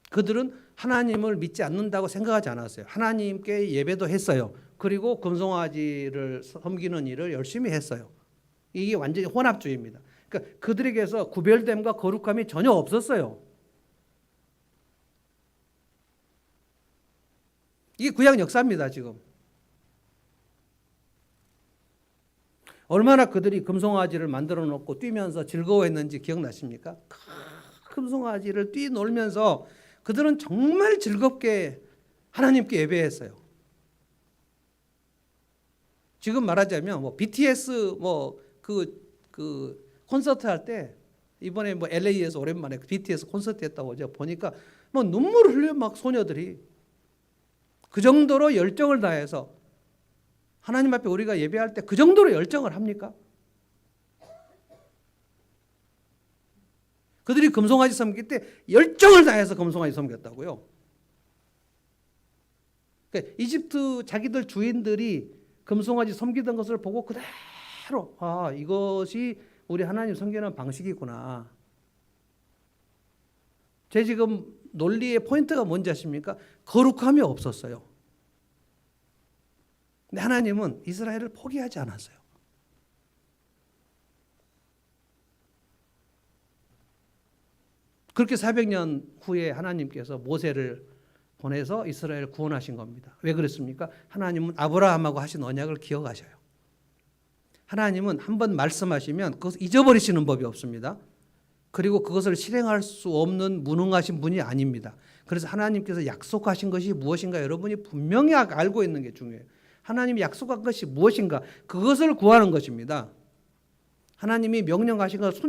그들은 하나님을 믿지 않는다고 생각하지 않았어요. 하나님께 예배도 했어요. 그리고 금송아지를 섬기는 일을 열심히 했어요. 이게 완전히 혼합주의입니다. 그러니까 그들에게서 구별됨과 거룩함이 전혀 없었어요. 이게 구약 역사입니다, 지금. 얼마나 그들이 금송아지를 만들어 놓고 뛰면서 즐거워했는지 기억나십니까? 금송아지를 뛰놀면서 그들은 정말 즐겁게 하나님께 예배했어요. 지금 말하자면 뭐 BTS 그 콘서트 할 때 이번에 뭐 LA에서 오랜만에 BTS 콘서트 했다고 제가 보니까 뭐 눈물을 흘려 막 소녀들이 그 정도로 열정을 다해서 하나님 앞에 우리가 예배할 때 그 정도로 열정을 합니까? 그들이 금송아지 섬길 때 열정을 다해서 금송아지 섬겼다고요. 그러니까 이집트 자기들 주인들이 금송아지 섬기던 것을 보고 그대로 이것이 우리 하나님 섬기는 방식이구나. 제 지금 논리의 포인트가 뭔지 아십니까? 거룩함이 없었어요. 근데 하나님은 이스라엘을 포기하지 않았어요. 그렇게 400년 후에 하나님께서 모세를 보내서 이스라엘을 구원하신 겁니다. 왜 그랬습니까? 하나님은 아브라함하고 하신 언약을 기억하셔요. 하나님은 한번 말씀하시면 그것을 잊어버리시는 법이 없습니다. 그리고 그것을 실행할 수 없는 무능하신 분이 아닙니다. 그래서 하나님께서 약속하신 것이 무엇인가 여러분이 분명히 알고 있는 게 중요해요. 하나님이 약속한 것이 무엇인가 그것을 구하는 것입니다. 하나님이 명령하신 것을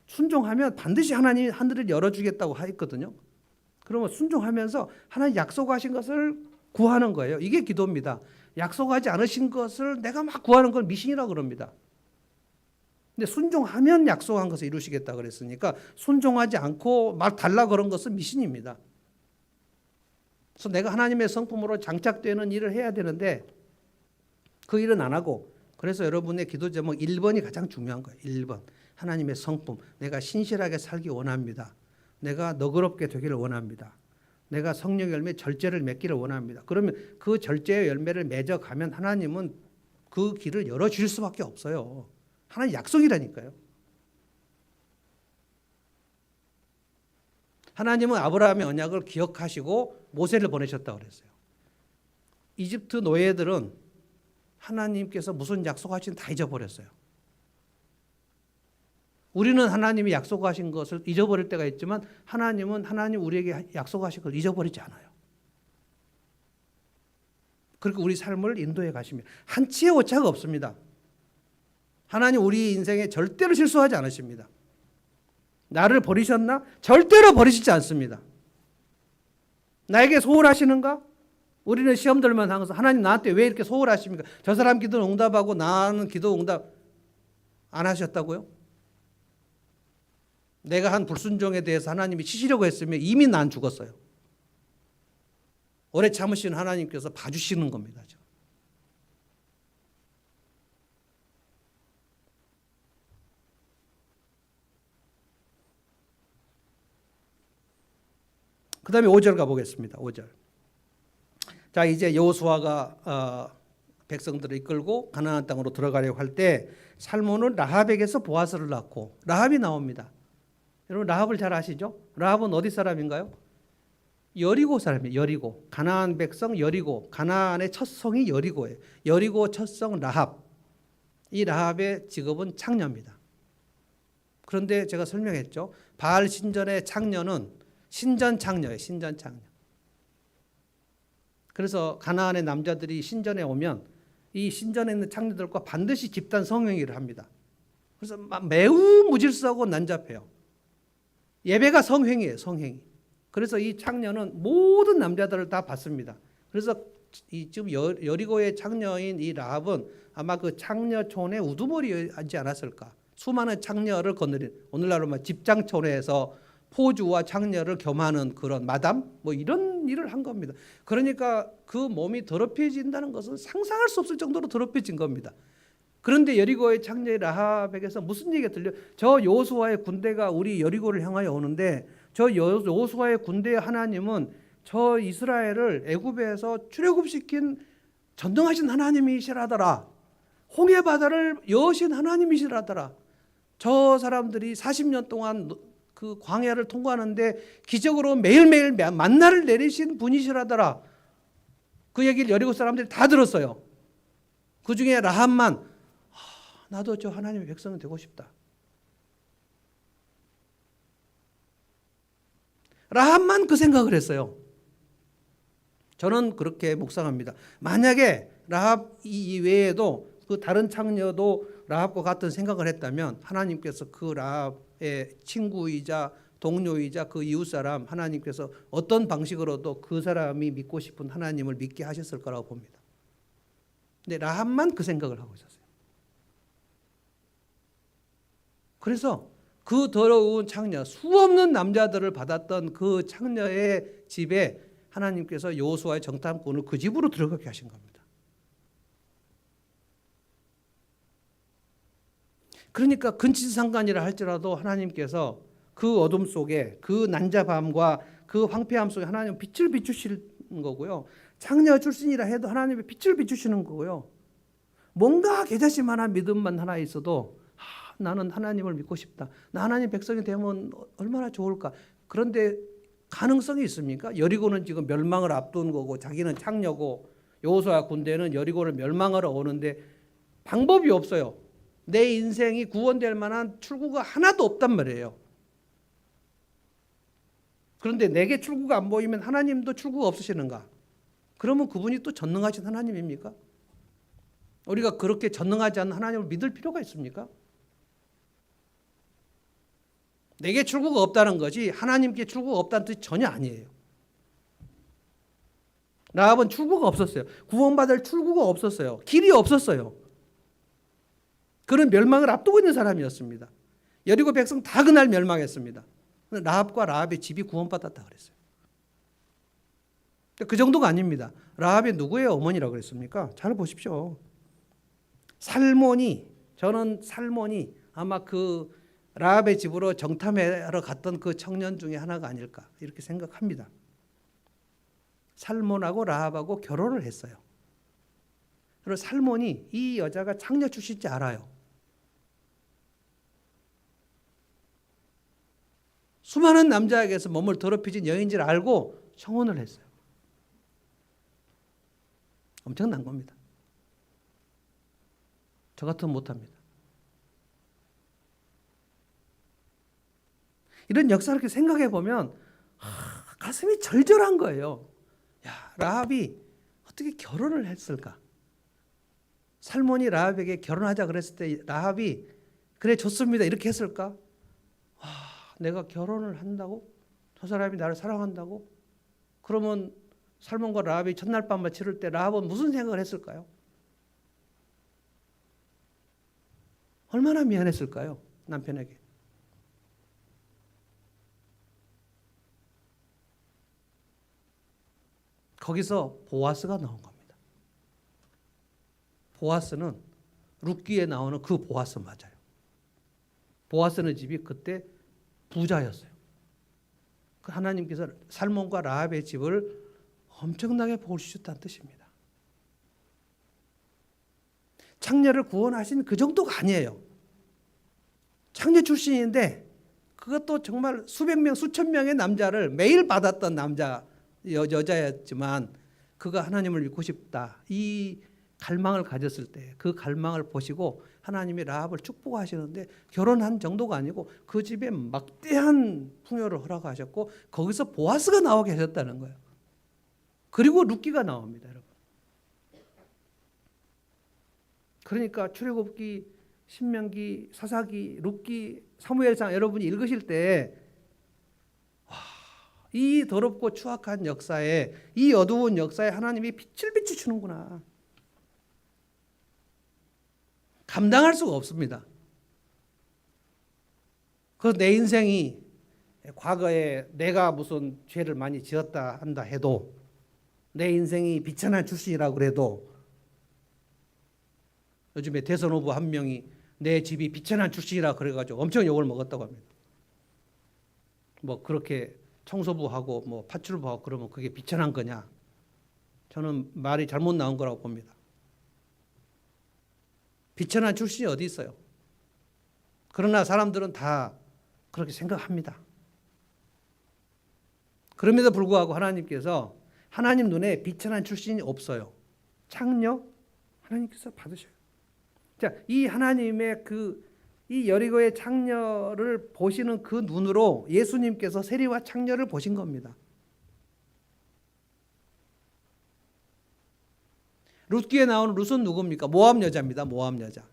순종하면 반드시 하나님이 하늘을 열어주겠다고 했거든요. 그러면 순종하면서 하나님 약속하신 것을 구하는 거예요. 이게 기도입니다. 약속하지 않으신 것을 내가 막 구하는 걸 미신이라고 그럽니다. 근데 순종하면 약속한 것을 이루시겠다 그랬으니까 순종하지 않고 막 달라 그런 것은 미신입니다. 그래서 내가 하나님의 성품으로 장착되는 일을 해야 되는데 그 일은 안 하고 그래서 여러분의 기도 제목 1번이 가장 중요한 거예요. 1번. 하나님의 성품. 내가 신실하게 살기 원합니다. 내가 너그럽게 되기를 원합니다. 내가 성령 열매 절제를 맺기를 원합니다. 그러면 그 절제의 열매를 맺어가면 하나님은 그 길을 열어주실 수밖에 없어요. 하나님 약속이라니까요. 하나님은 아브라함의 언약을 기억하시고 모세를 보내셨다고 그랬어요. 이집트 노예들은 하나님께서 무슨 약속하신 다 잊어버렸어요. 우리는 하나님이 약속하신 것을 잊어버릴 때가 있지만 하나님 우리에게 약속하신 걸 잊어버리지 않아요. 그렇게 우리 삶을 인도해 가시면 한치의 오차가 없습니다. 하나님 우리 인생에 절대로 실수하지 않으십니다. 나를 버리셨나? 절대로 버리시지 않습니다. 나에게 소홀하시는가? 우리는 시험 들면 항상 하나님 나한테 왜 이렇게 소홀하십니까? 저 사람 기도는 응답하고 나는 기도 응답 안 하셨다고요? 내가 한 불순종에 대해서 하나님이 치시려고 했으면 이미 난 죽었어요. 오래 참으시는 하나님께서 봐주시는 겁니다. 그 다음에 5절 가보겠습니다. 5절. 자, 이제 여호수아가 백성들을 이끌고 가나안 땅으로 들어가려고 할 때 살몬은 라합에게서 보아스를 낳고, 라합이 나옵니다. 여러분 라합을 잘 아시죠? 라합은 어디 사람인가요? 여리고 사람이에요. 여리고. 가나안 백성 여리고. 가나안의 첫 성이 여리고예요. 여리고 첫 성 라합. 이 라합의 직업은 창녀입니다. 그런데 제가 설명했죠. 바알 신전의 창녀는 신전 창녀예요. 신전 창녀. 그래서 가나안의 남자들이 신전에 오면 이 신전에 있는 창녀들과 반드시 집단 성행위를 합니다. 그래서 매우 무질서하고 난잡해요. 예배가 성행위예요. 성행위. 그래서 이 창녀는 모든 남자들을 다 받습니다. 그래서 지금 여리고의 창녀인 이 라합은 아마 그 창녀촌의 우두머리하지 않았을까. 수많은 창녀를 거느린, 오늘날로 말 집장촌에서 포주와 창녀를 겸하는 그런 마담 뭐 이런 일을 한 겁니다. 그러니까 그 몸이 더럽혀진다는 것은 상상할 수 없을 정도로 더럽혀진 겁니다. 그런데 여리고의 창녀 라합에게서 무슨 얘기가 들려? 저 여호수아의 군대가 우리 여리고를 향하여 오는데 저 여호수아의 군대의 하나님은 저 이스라엘을 애굽에서 출애굽시킨 전능하신 하나님이시라더라. 홍해 바다를 여신 하나님이시라더라. 저 사람들이 40년 동안 그 광야를 통과하는데 기적으로 매일매일 만나를 내리신 분이시라더라. 그 얘기를 여리고 사람들이 다 들었어요. 그 중에 라합만 나도 저 하나님의 백성이 되고 싶다. 라합만 그 생각을 했어요. 저는 그렇게 묵상합니다. 만약에 라합 이외에도 그 다른 창녀도 라합과 같은 생각을 했다면 하나님께서 그 라합의 친구이자 동료이자 그 이웃사람 하나님께서 어떤 방식으로도 그 사람이 믿고 싶은 하나님을 믿게 하셨을 거라고 봅니다. 근데 라합만 그 생각을 하고 있었어요. 그래서 그 더러운 창녀, 수없는 남자들을 받았던 그 창녀의 집에 하나님께서 여호수아의 정탐꾼을 그 집으로 들어가게 하신 겁니다. 그러니까 근친상간이라 할지라도 하나님께서 그 어둠 속에 그 난잡함과 그 황폐함 속에 하나님 빛을 비추시는 거고요. 창녀 출신이라 해도 하나님의 빛을 비추시는 거고요. 뭔가 개자씨만한 믿음만 하나 있어도 나는 하나님을 믿고 싶다. 나 하나님 백성이 되면 얼마나 좋을까. 그런데 가능성이 있습니까? 여리고는 지금 멸망을 앞둔 거고 자기는 창녀고 여호수아 군대는 여리고를 멸망하러 오는데 방법이 없어요. 내 인생이 구원될 만한 출구가 하나도 없단 말이에요. 그런데 내게 출구가 안 보이면 하나님도 출구가 없으시는가? 그러면 그분이 또 전능하신 하나님입니까? 우리가 그렇게 전능하지 않은 하나님을 믿을 필요가 있습니까? 내게 출구가 없다는 것이 하나님께 출구가 없다는 뜻이 전혀 아니에요. 라합은 출구가 없었어요. 구원받을 출구가 없었어요. 길이 없었어요. 그런 멸망을 앞두고 있는 사람이었습니다. 여리고 백성 다 그날 멸망했습니다. 라합과 라합의 집이 구원받았다 그랬어요. 그 정도가 아닙니다. 라합이 누구의 어머니라고 그랬습니까? 잘 보십시오. 살몬이, 저는 살몬이 아마 그 라합의 집으로 정탐하러 갔던 그 청년 중에 하나가 아닐까 이렇게 생각합니다. 살몬하고 라합하고 결혼을 했어요. 그리고 살몬이 이 여자가 창녀 출신인지 알아요. 수많은 남자에게서 몸을 더럽히진 여인인지 알고 청혼을 했어요. 엄청난 겁니다. 저 같으면 못합니다. 이런 역사를 이렇게 생각해 보면 가슴이 절절한 거예요. 야, 라합이 어떻게 결혼을 했을까? 살몬이 라합에게 결혼하자 그랬을 때 라합이 그래 좋습니다 이렇게 했을까? 내가 결혼을 한다고? 저 사람이 나를 사랑한다고? 그러면 살몬과 라합이 첫날 밤을 치를 때 라합은 무슨 생각을 했을까요? 얼마나 미안했을까요? 남편에게. 거기서 보아스가 나온 겁니다. 보아스는 룻기에 나오는 그 보아스 맞아요. 보아스는 집이 그때 부자였어요. 하나님께서 살몬과 라합의 집을 엄청나게 복을 주셨다는 뜻입니다. 창녀를 구원하신 그 정도가 아니에요. 창녀 출신인데 그것도 정말 수백 명, 수천 명의 남자를 매일 받았던 여자였지만 그가 하나님을 믿고 싶다. 이 갈망을 가졌을 때 그 갈망을 보시고 하나님이 라합을 축복하시는데 결혼한 정도가 아니고 그 집에 막대한 풍요를 허락하셨고 거기서 보아스가 나오게 하셨다는 거예요. 그리고 룻기가 나옵니다, 여러분. 그러니까 출애굽기, 신명기, 사사기, 룻기, 사무엘상 여러분이 읽으실 때 이 더럽고 추악한 역사에, 이 어두운 역사에 하나님이 빛을 비추시는구나. 감당할 수가 없습니다. 그래서 내 인생이 과거에 내가 무슨 죄를 많이 지었다 한다 해도 내 인생이 비천한 출신이라고 그래도 요즘에 대선 후보 한 명이 내 집이 비천한 출신이라 그래가지고 엄청 욕을 먹었다고 합니다. 뭐 그렇게 청소부하고 뭐 파출부하고 그러면 그게 비천한 거냐? 저는 말이 잘못 나온 거라고 봅니다. 비천한 출신이 어디 있어요? 그러나 사람들은 다 그렇게 생각합니다. 그럼에도 불구하고 하나님께서 하나님 눈에 비천한 출신이 없어요. 창녀 하나님께서 받으셔요. 자, 이 하나님의 이 여리고의 창녀를 보시는 그 눈으로 예수님께서 세리와 창녀를 보신 겁니다. 룻기에 나오는 룻은 누굽니까? 모압 여자입니다. 모압 여자.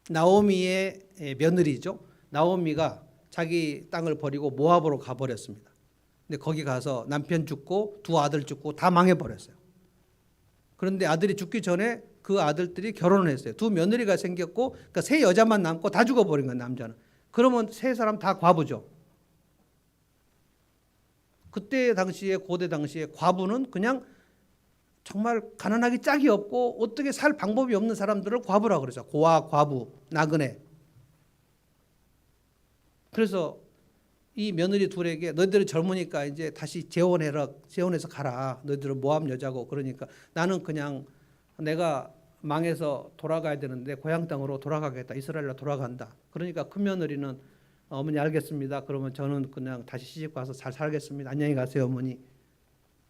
나오미의 며느리죠. 나오미가 자기 땅을 버리고 모압으로 가버렸습니다. 근데 거기 가서 남편 죽고 두 아들 죽고 다 망해버렸어요. 그런데 아들이 죽기 전에 그 아들들이 결혼을 했어요. 두 며느리가 생겼고 그러니까 세 여자만 남고 다 죽어버린 거예요. 남자는. 그러면 세 사람 다 과부죠. 그때 당시에 고대 당시에 과부는 그냥 정말 가난하기 짝이 없고 어떻게 살 방법이 없는 사람들을 과부라고 그러죠. 고아, 과부, 나그네. 그래서 이 며느리 둘에게 너희들은 젊으니까 이제 다시 재혼해서 가라. 너희들은 모압 여자고 그러니까 나는 그냥 내가 망해서 돌아가야 되는데 고향 땅으로 돌아가겠다. 이스라엘로 돌아간다. 그러니까 큰 며느리는 어머니 알겠습니다. 그러면 저는 그냥 다시 시집 가서 잘 살겠습니다. 안녕히 가세요, 어머니.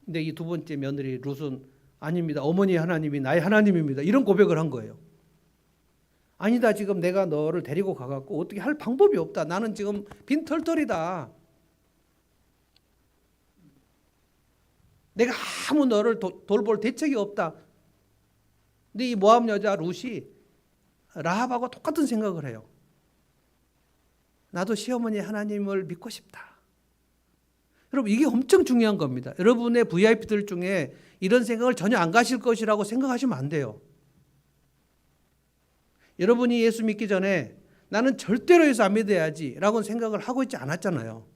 근데 이 두 번째 며느리 룻은 아닙니다. 어머니 하나님이 나의 하나님입니다. 이런 고백을 한 거예요. 아니다. 지금 내가 너를 데리고 가갖고 어떻게 할 방법이 없다. 나는 지금 빈털털이다. 내가 아무 너를 돌볼 대책이 없다. 근데 이 모압 여자 룻이 라합하고 똑같은 생각을 해요. 나도 시어머니 하나님을 믿고 싶다. 여러분 이게 엄청 중요한 겁니다. 여러분의 VIP들 중에 이런 생각을 전혀 안 가실 것이라고 생각하시면 안 돼요. 여러분이 예수 믿기 전에 나는 절대로 예수 안 믿어야지 라고 생각을 하고 있지 않았잖아요.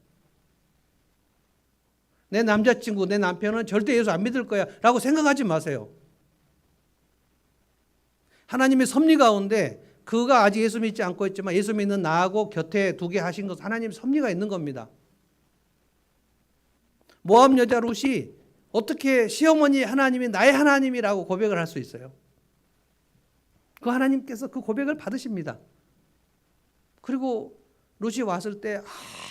내 남자친구, 내 남편은 절대 예수 안 믿을 거야 라고 생각하지 마세요. 하나님의 섭리 가운데 그가 아직 예수 믿지 않고 있지만 예수 믿는 나하고 곁에 두게 하신 것은 하나님의 섭리가 있는 겁니다. 모압 여자 룻이 어떻게 시어머니 하나님이 나의 하나님이라고 고백을 할 수 있어요? 그 하나님께서 그 고백을 받으십니다. 그리고 룻이 왔을 때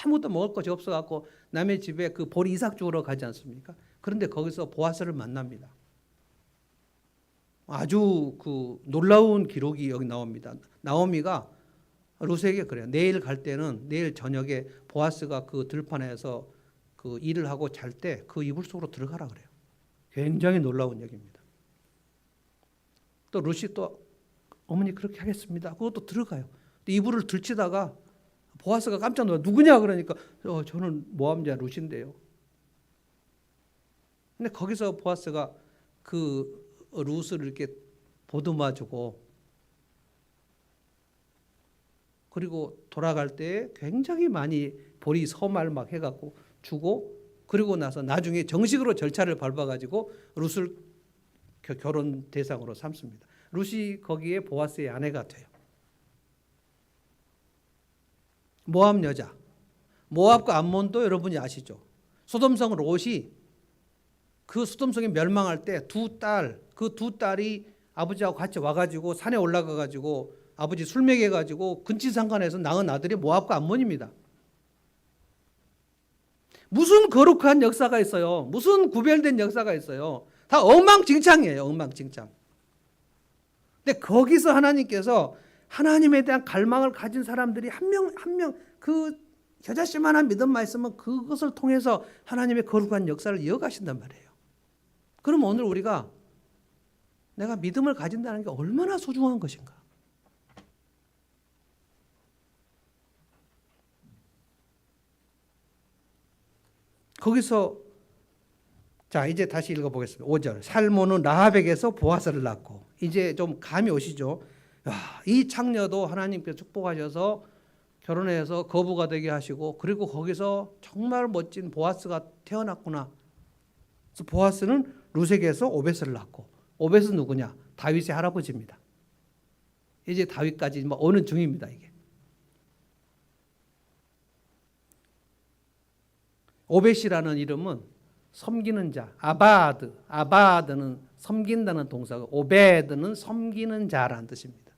아무도 먹을 것이 없어갖고 남의 집에 그 보리 이삭 주우러 가지 않습니까? 그런데 거기서 보아스를 만납니다. 아주 그 놀라운 기록이 여기 나옵니다. 나오미가 룻에게 그래요. 내일 갈 때는 내일 저녁에 보아스가 그 들판에서 그 일을 하고 잘 때 그 이불 속으로 들어가라 그래요. 굉장히 놀라운 얘기입니다. 또 룻이 또 어머니 그렇게 하겠습니다. 그것도 들어가요. 이불을 들치다가 보아스가 깜짝 놀라. 누구냐 그러니까 저는 모함자 룻인데요. 근데 거기서 보아스가 그 룻을 이렇게 보듬어주고 그리고 돌아갈 때 굉장히 많이 보리 서말 막 해갖고 주고 그리고 나서 나중에 정식으로 절차를 밟아가지고 룻을 결혼 대상으로 삼습니다. 룻이 거기에 보아스의 아내가 돼요. 모압 여자. 모압과 암몬도 여러분이 아시죠? 소돔성 롯이 그 소돔성이 멸망할 때 그 두 딸이 아버지하고 같이 와가지고 산에 올라가가지고 아버지 술 먹여가지고 근치상간에서 낳은 아들이 모압과 암몬입니다. 무슨 거룩한 역사가 있어요? 무슨 구별된 역사가 있어요? 다 엉망진창이에요. 엉망진창. 근데 거기서 하나님께서 하나님에 대한 갈망을 가진 사람들이 한 명 한 명 그 겨자씨만한 믿음만 있으면 그것을 통해서 하나님의 거룩한 역사를 이어가신단 말이에요. 그럼 오늘 우리가 내가 믿음을 가진다는 게 얼마나 소중한 것인가? 거기서 자 이제 다시 읽어보겠습니다. 5절 살몬은 라합에게서 보아스를 낳고 이제 좀 감이 오시죠. 이 창녀도 하나님께서 축복하셔서 결혼해서 거부가 되게 하시고 그리고 거기서 정말 멋진 보아스가 태어났구나. 그래서 보아스는 룻에게서 오벳을 낳고 오벳은 누구냐? 다윗의 할아버지입니다. 이제 다윗까지 오는 중입니다. 이게 오벳이라는 이름은 섬기는 자, 아바드는 섬긴다는 동사고 오베드는 섬기는 자라는 뜻입니다.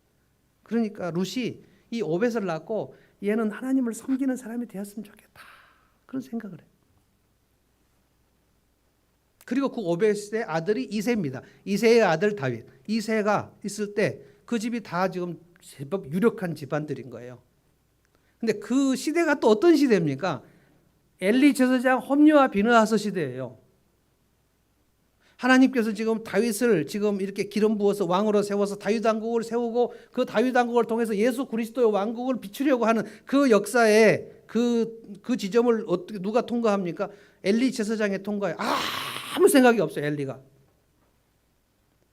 그러니까 룻이 이 오벳을 낳고 얘는 하나님을 섬기는 사람이 되었으면 좋겠다. 그런 생각을 해요. 그리고 그 오벳의 아들이 이새입니다. 이새의 아들 다윗. 이새가 있을 때 그 집이 다 지금 제법 유력한 집안들인 거예요. 근데 그 시대가 또 어떤 시대입니까? 엘리 제사장 홈리와 비느하스 시대예요. 하나님께서 지금 다윗을 지금 이렇게 기름 부어서 왕으로 세워서 다윗 왕국을 세우고 그 다윗 왕국을 통해서 예수 그리스도의 왕국을 비추려고 하는 그 역사에 그 지점을 어떻게 누가 통과합니까? 엘리 제사장의 통과에 아무 생각이 없어요. 엘리가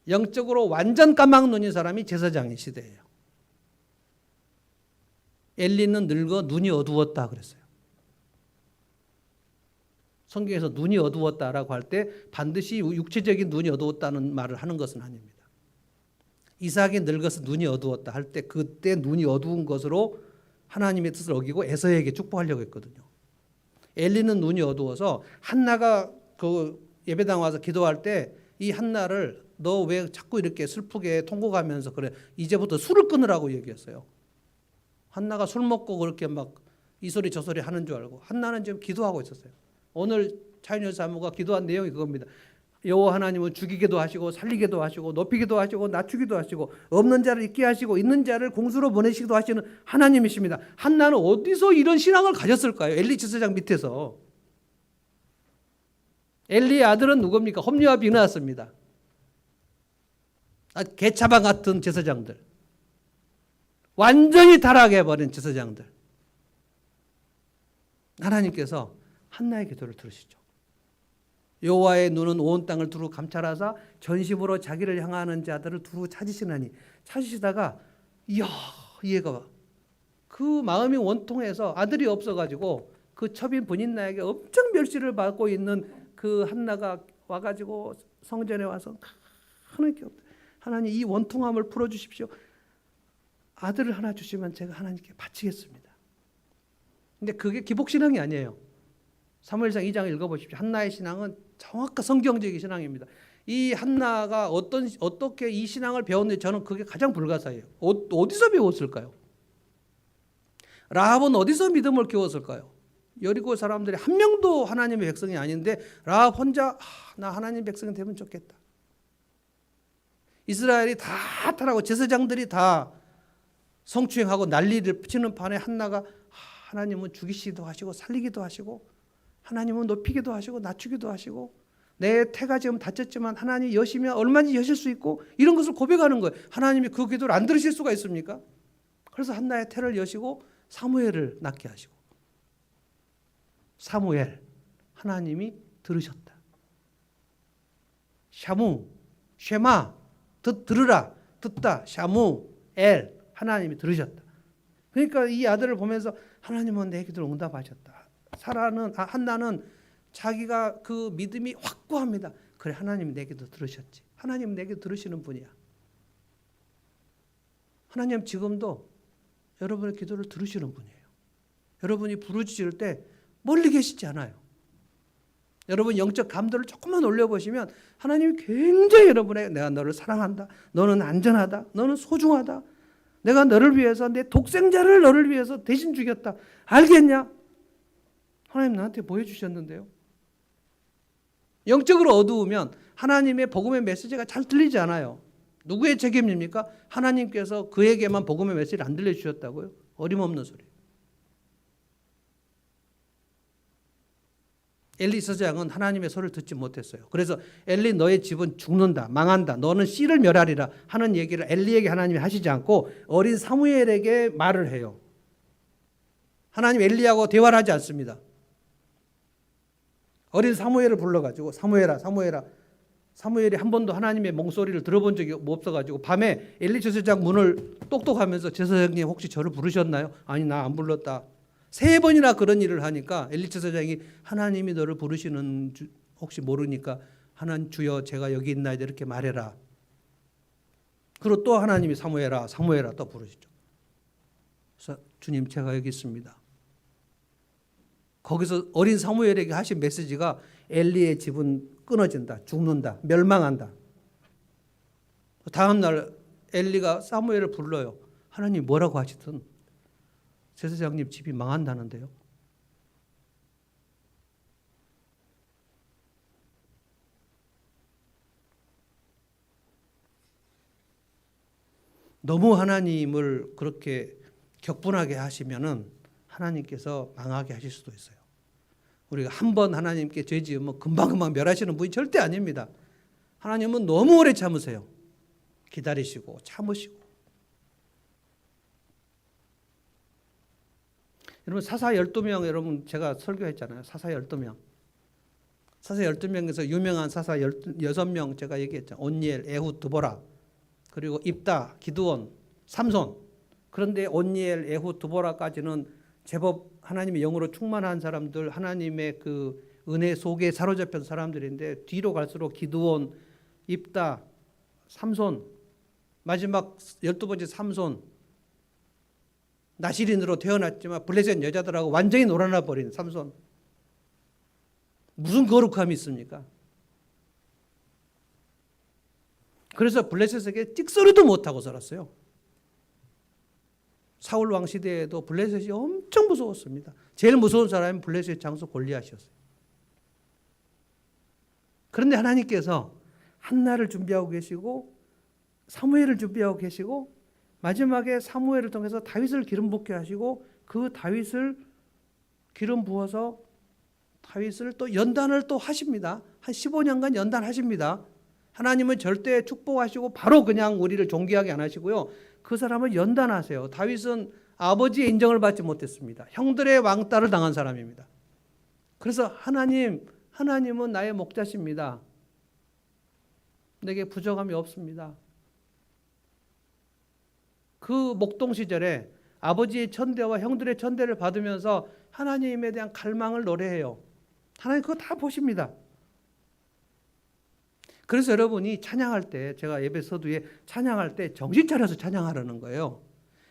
영적으로 완전 까막눈인 사람이 제사장의 시대예요. 엘리는 늙어 눈이 어두웠다 그랬어요. 성경에서 눈이 어두웠다라고 할 때 반드시 육체적인 눈이 어두웠다는 말을 하는 것은 아닙니다. 이삭이 늙어서 눈이 어두웠다 할 때 그때 눈이 어두운 것으로 하나님의 뜻을 어기고 에서에게 축복하려고 했거든요. 엘리는 눈이 어두워서 한나가 그 예배당 와서 기도할 때 이 한나를 너 왜 자꾸 이렇게 슬프게 통곡하면서 그래 이제부터 술을 끊으라고 얘기했어요. 한나가 술 먹고 그렇게 막 이 소리 저 소리 하는 줄 알고 한나는 지금 기도하고 있었어요. 오늘 차윤여 사모가 기도한 내용이 그겁니다. 여호와 하나님은 죽이기도 하시고 살리기도 하시고 높이기도 하시고 낮추기도 하시고 없는 자를 있게 하시고 있는 자를 공수로 보내시기도 하시는 하나님이십니다. 한나는 어디서 이런 신앙을 가졌을까요? 엘리 제사장 밑에서. 엘리의 아들은 누굽니까? 홈리와 비느하스입니다. 개차방 같은 제사장들. 완전히 타락해버린 제사장들. 하나님께서 한나의 기도를 들으시죠. 여호와의 눈은 온 땅을 두루 감찰하사 전심으로 자기를 향하는 자들을 두루 찾으시나니 찾으시다가 이야 얘가 그 마음이 원통해서 아들이 없어가지고 그 첩인 분인나에게 엄청 멸시를 받고 있는 그 한나가 와가지고 성전에 와서 하나님 이 원통함을 풀어주십시오. 아들을 하나 주시면 제가 하나님께 바치겠습니다. 근데 그게 기복신앙이 아니에요. 사무엘상 2장 읽어보십시오. 한나의 신앙은 정확한 성경적인 신앙입니다. 이 한나가 어떻게 이 신앙을 배웠는지 저는 그게 가장 불가사예요. 어디서 배웠을까요? 라합은 어디서 믿음을 키웠을까요? 여리고 사람들이 한 명도 하나님의 백성이 아닌데 라합 혼자 나 하나님 백성이 되면 좋겠다. 이스라엘이 다 타라고 제사장들이 다 성추행하고 난리를 치는 판에 한나가 하나님은 죽이시기도 하시고 살리기도 하시고 하나님은 높이기도 하시고 낮추기도 하시고 내 태가 지금 다쳤지만 하나님 여시면 얼마든지 여실 수 있고 이런 것을 고백하는 거예요. 하나님이 그 기도를 안 들으실 수가 있습니까? 그래서 한나의 태를 여시고 사무엘을 낳게 하시고, 사무엘, 하나님이 들으셨다. 샤무, 쉐마, 들으라, 듣다, 샤무엘, 하나님이 들으셨다. 그러니까 이 아들을 보면서 하나님은 내 기도를 응답하셨다. 한나는 자기가 그 믿음이 확고합니다. 그래, 하나님이 내 기도 들으셨지. 하나님 내 기도 들으시는 분이야. 하나님 지금도 여러분의 기도를 들으시는 분이에요. 여러분이 부르짖을 때 멀리 계시지 않아요. 여러분 영적 감도를 조금만 올려보시면 하나님이 굉장히 여러분의 내가 너를 사랑한다. 너는 안전하다. 너는 소중하다. 내가 너를 위해서 내 독생자를 너를 위해서 대신 죽였다. 알겠냐? 하나님 나한테 보여주셨는데요. 영적으로 어두우면 하나님의 복음의 메시지가 잘 들리지 않아요. 누구의 책임입니까? 하나님께서 그에게만 복음의 메시지를 안 들려주셨다고요? 어림없는 소리. 엘리 서장은 하나님의 소리를 듣지 못했어요. 그래서 엘리 너의 집은 죽는다, 망한다, 너는 씨를 멸하리라 하는 얘기를 엘리에게 하나님이 하시지 않고 어린 사무엘에게 말을 해요. 하나님 엘리하고 대화를 하지 않습니다. 어린 사무엘을 불러가지고 사무엘아, 사무엘아. 사무엘이 한 번도 하나님의 목소리를 들어본 적이 없어가지고 밤에 엘리 제사장 문을 똑똑하면서 제사장님 혹시 저를 부르셨나요? 아니 나 안 불렀다. 3번이나 그런 일을 하니까 엘리 제사장이 하나님이 너를 부르시는 혹시 모르니까 하나님 주여 제가 여기 있나이다 이렇게 말해라. 그리고 또 하나님이 사무엘아 사무엘아 또 부르시죠. 그래서 주님 제가 여기 있습니다. 거기서 어린 사무엘에게 하신 메시지가 엘리의 집은 끊어진다, 죽는다, 멸망한다. 다음 날 엘리가 사무엘을 불러요. 하나님 뭐라고 하시든 제사장님 집이 망한다는데요. 너무 하나님을 그렇게 격분하게 하시면은 하나님께서 망하게 하실 수도 있어요. 우리가 한 번 하나님께 죄 지으면 금방금방 멸하시는 분이 절대 아닙니다. 하나님은 너무 오래 참으세요. 기다리시고 참으시고. 여러분 사사 12명 여러분 제가 설교했잖아요. 사사 12명. 사사 12명에서 유명한 사사 6명 제가 얘기했죠. 온니엘, 에훗, 드보라 그리고 입다, 기드온, 삼손. 그런데 온니엘, 에훗, 드보라까지는 제법 하나님의 영으로 충만한 사람들, 하나님의 그 은혜 속에 사로잡힌 사람들인데 뒤로 갈수록 기드온, 입다, 삼손, 마지막 12번째 삼손, 나시린으로 태어났지만 블레셋 여자들하고 완전히 놀아나 버린 삼손. 무슨 거룩함이 있습니까? 그래서 블레셋에게 찍소리도 못하고 살았어요. 사울 왕 시대에도 블레셋이 엄청 무서웠습니다. 제일 무서운 사람이 블레셋 장수 골리앗이었어요. 그런데 하나님께서 한나를 준비하고 계시고 사무엘을 준비하고 계시고 마지막에 사무엘을 통해서 다윗을 기름 붓게 하시고 그 다윗을 기름 부어서 다윗을 또 연단을 또 하십니다. 한 15년간 연단하십니다. 하나님은 절대 축복하시고 바로 그냥 우리를 존귀하게 안 하시고요. 그 사람을 연단하세요. 다윗은 아버지의 인정을 받지 못했습니다. 형들의 왕따를 당한 사람입니다. 그래서 하나님은 나의 목자십니다. 내게 부족함이 없습니다. 그 목동 시절에 아버지의 천대와 형들의 천대를 받으면서 하나님에 대한 갈망을 노래해요. 하나님 그거 다 보십니다. 그래서 여러분이 찬양할 때 제가 예배 서두에 찬양할 때 정신 차려서 찬양하라는 거예요.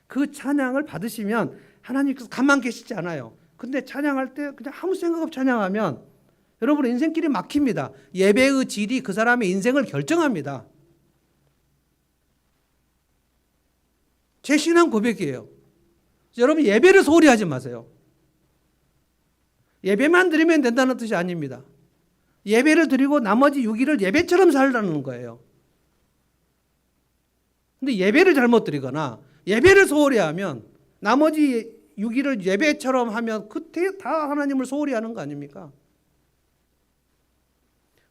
그 찬양을 받으시면 하나님께서 가만 계시지 않아요. 근데 찬양할 때 그냥 아무 생각 없이 찬양하면 여러분 인생길이 막힙니다. 예배의 질이 그 사람의 인생을 결정합니다. 제 신앙 고백이에요. 여러분 예배를 소홀히 하지 마세요. 예배만 드리면 된다는 뜻이 아닙니다. 예배를 드리고 나머지 6일을 예배처럼 살라는 거예요. 근데 예배를 잘못 드리거나 예배를 소홀히 하면 나머지 6일을 예배처럼 하면 그때 다 하나님을 소홀히 하는 거 아닙니까?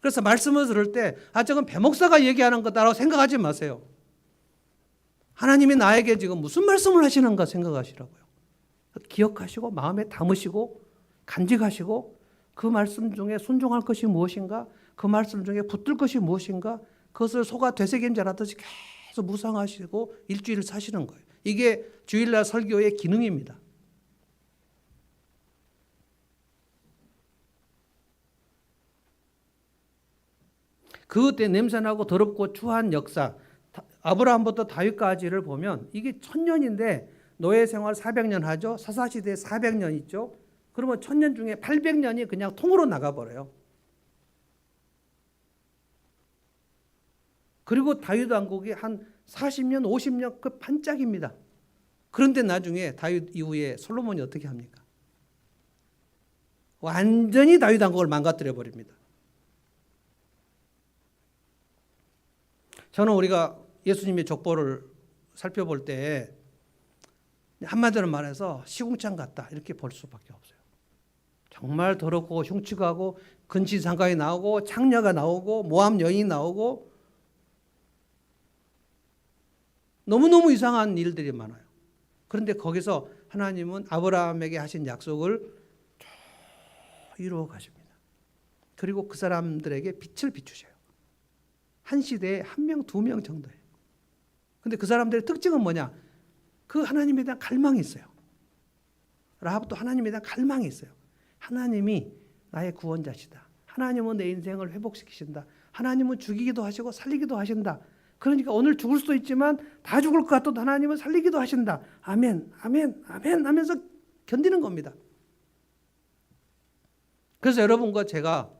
그래서 말씀을 들을 때 저건 배 목사가 얘기하는 거다라고 생각하지 마세요. 하나님이 나에게 지금 무슨 말씀을 하시는가 생각하시라고요. 기억하시고 마음에 담으시고 간직하시고 그 말씀 중에 순종할 것이 무엇인가, 그 말씀 중에 붙들 것이 무엇인가, 그것을 소가 되새김질하듯이 계속 묵상하시고 일주일을 사시는 거예요. 이게 주일날 설교의 기능입니다. 그때 냄새나고 더럽고 추한 역사, 아브라함부터 다윗까지를 보면 이게 1000년인데 노예 생활 400년 하죠. 사사시대 400년 있죠. 그러면 1000년 중에 800년이 그냥 통으로 나가버려요. 그리고 다윗 왕국이 한 40년, 50년 그 반짝입니다. 그런데 나중에 다윗 이후에 솔로몬이 어떻게 합니까? 완전히 다윗 왕국을 망가뜨려 버립니다. 저는 우리가 예수님의 족보를 살펴볼 때 한마디로 말해서 시궁창 같다 이렇게 볼 수밖에 없어요. 정말 더럽고 흉측하고 근시상가에 나오고 창녀가 나오고 모함 여인이 나오고 너무너무 이상한 일들이 많아요. 그런데 거기서 하나님은 아브라함에게 하신 약속을 쭉 이루어 가십니다. 그리고 그 사람들에게 빛을 비추셔요. 한 시대에 1명, 2명 정도예요. 근데 그 사람들의 특징은 뭐냐? 그 하나님에 대한 갈망이 있어요. 라합도 하나님에 대한 갈망이 있어요. 하나님이 나의 구원자시다. 하나님은 내 인생을 회복시키신다. 하나님은 죽이기도 하시고 살리기도 하신다. 그러니까 오늘 죽을 수도 있지만 다 죽을 것 같아도 하나님은 살리기도 하신다. 아멘, 아멘, 아멘 하면서 견디는 겁니다. 그래서 여러분과 제가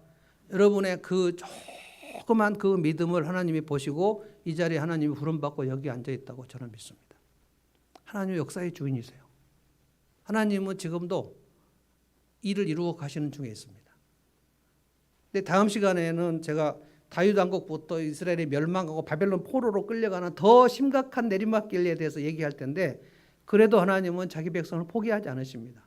여러분의 그 조그만 그 믿음을 하나님이 보시고 이 자리에 하나님이 부름받고 여기 앉아 있다고 저는 믿습니다. 하나님은 역사의 주인이세요. 하나님은 지금도 일을 이루어 가시는 중에 있습니다. 근데 다음 시간에는 제가 다윗 왕국부터 이스라엘이 멸망하고 바벨론 포로로 끌려가는 더 심각한 내리막길에 대해서 얘기할 텐데 그래도 하나님은 자기 백성을 포기하지 않으십니다.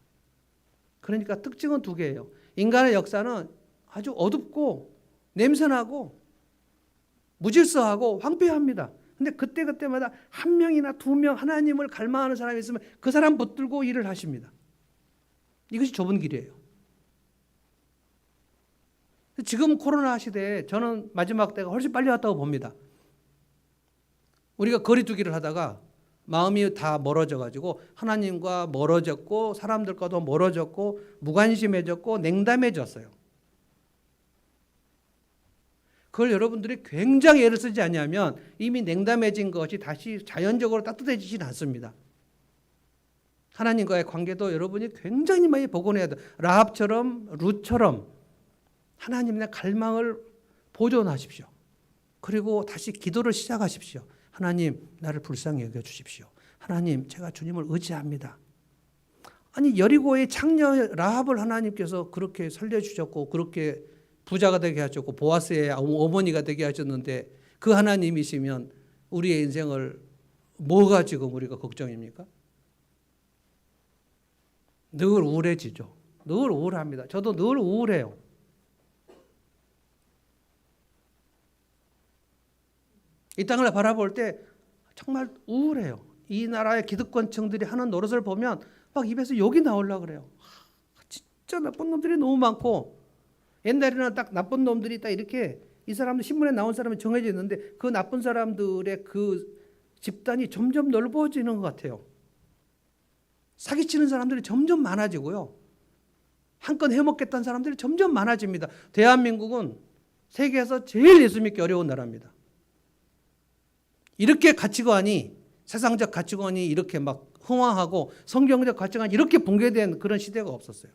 그러니까 특징은 2개예요. 인간의 역사는 아주 어둡고 냄새나고 무질서하고 황폐합니다. 근데 그때마다 1명이나 2명 하나님을 갈망하는 사람이 있으면 그 사람 붙들고 일을 하십니다. 이것이 좁은 길이에요. 지금 코로나 시대에 저는 마지막 때가 훨씬 빨리 왔다고 봅니다. 우리가 거리두기를 하다가 마음이 다 멀어져 가지고 하나님과 멀어졌고 사람들과도 멀어졌고 무관심해졌고 냉담해졌어요. 그걸 여러분들이 굉장히 애를 쓰지 않냐면 이미 냉담해진 것이 다시 자연적으로 따뜻해지지는 않습니다. 하나님과의 관계도 여러분이 굉장히 많이 복원해야 돼요. 라합처럼 룻처럼 하나님의 갈망을 보존하십시오. 그리고 다시 기도를 시작하십시오. 하나님 나를 불쌍히 여겨주십시오. 하나님 제가 주님을 의지합니다. 아니 여리고의 창녀 라합을 하나님께서 그렇게 살려주셨고 그렇게 부자가 되게 하셨고 보아스의 어머니가 되게 하셨는데 그 하나님이시면 우리의 인생을 뭐가 지금 우리가 걱정입니까? 늘 우울해지죠. 늘 우울합니다. 저도 늘 우울해요. 이 땅을 바라볼 때 정말 우울해요. 이 나라의 기득권층들이 하는 노릇을 보면 막 입에서 욕이 나오려고 그래요. 진짜 나쁜 놈들이 너무 많고 옛날에는 딱 나쁜 놈들이 딱 이렇게 이 사람들 신문에 나온 사람이 정해져 있는데 그 나쁜 사람들의 그 집단이 점점 넓어지는 것 같아요. 사기치는 사람들이 점점 많아지고요. 한 건 해먹겠다는 사람들이 점점 많아집니다. 대한민국은 세계에서 제일 예수 믿기 어려운 나라입니다. 이렇게 가치관이 세상적 가치관이 이렇게 막 흥황하고 성경적 가치관이 이렇게 붕괴된 그런 시대가 없었어요.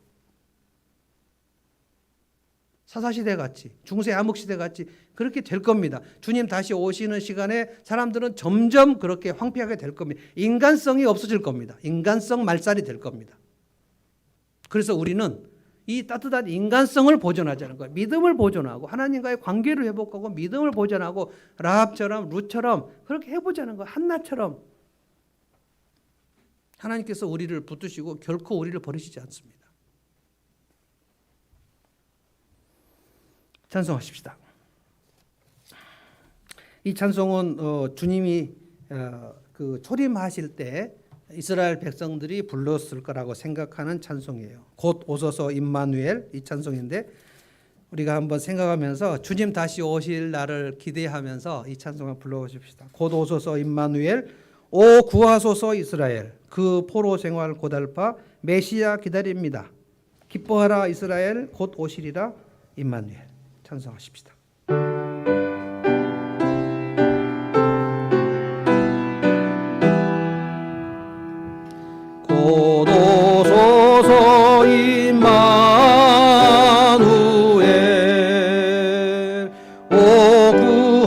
사사시대 같이 중세 암흑시대 같이 그렇게 될 겁니다. 주님 다시 오시는 시간에 사람들은 점점 그렇게 황폐하게 될 겁니다. 인간성이 없어질 겁니다. 인간성 말살이 될 겁니다. 그래서 우리는 이 따뜻한 인간성을 보존하자는 거예요. 믿음을 보존하고 하나님과의 관계를 회복하고 믿음을 보존하고 라합처럼 룻처럼 그렇게 해보자는 거예요. 한나처럼 하나님께서 우리를 붙드시고 결코 우리를 버리시지 않습니다. 찬송하십시다. 이 찬송은 주님이 그 초림하실 때 이스라엘 백성들이 불렀을 거라고 생각하는 찬송이에요. 곧 오소서 임마누엘, 이 찬송인데 우리가 한번 생각하면서 주님 다시 오실 날을 기대하면서 이 찬송을 불러보십시다. 곧 오소서 임마누엘, 오 구하소서 이스라엘, 그 포로 생활 고달파 메시아 기다립니다. 기뻐하라 이스라엘, 곧 오시리라 임마누엘. 찬송하십시다. 곧 오소서 임마누엘, 오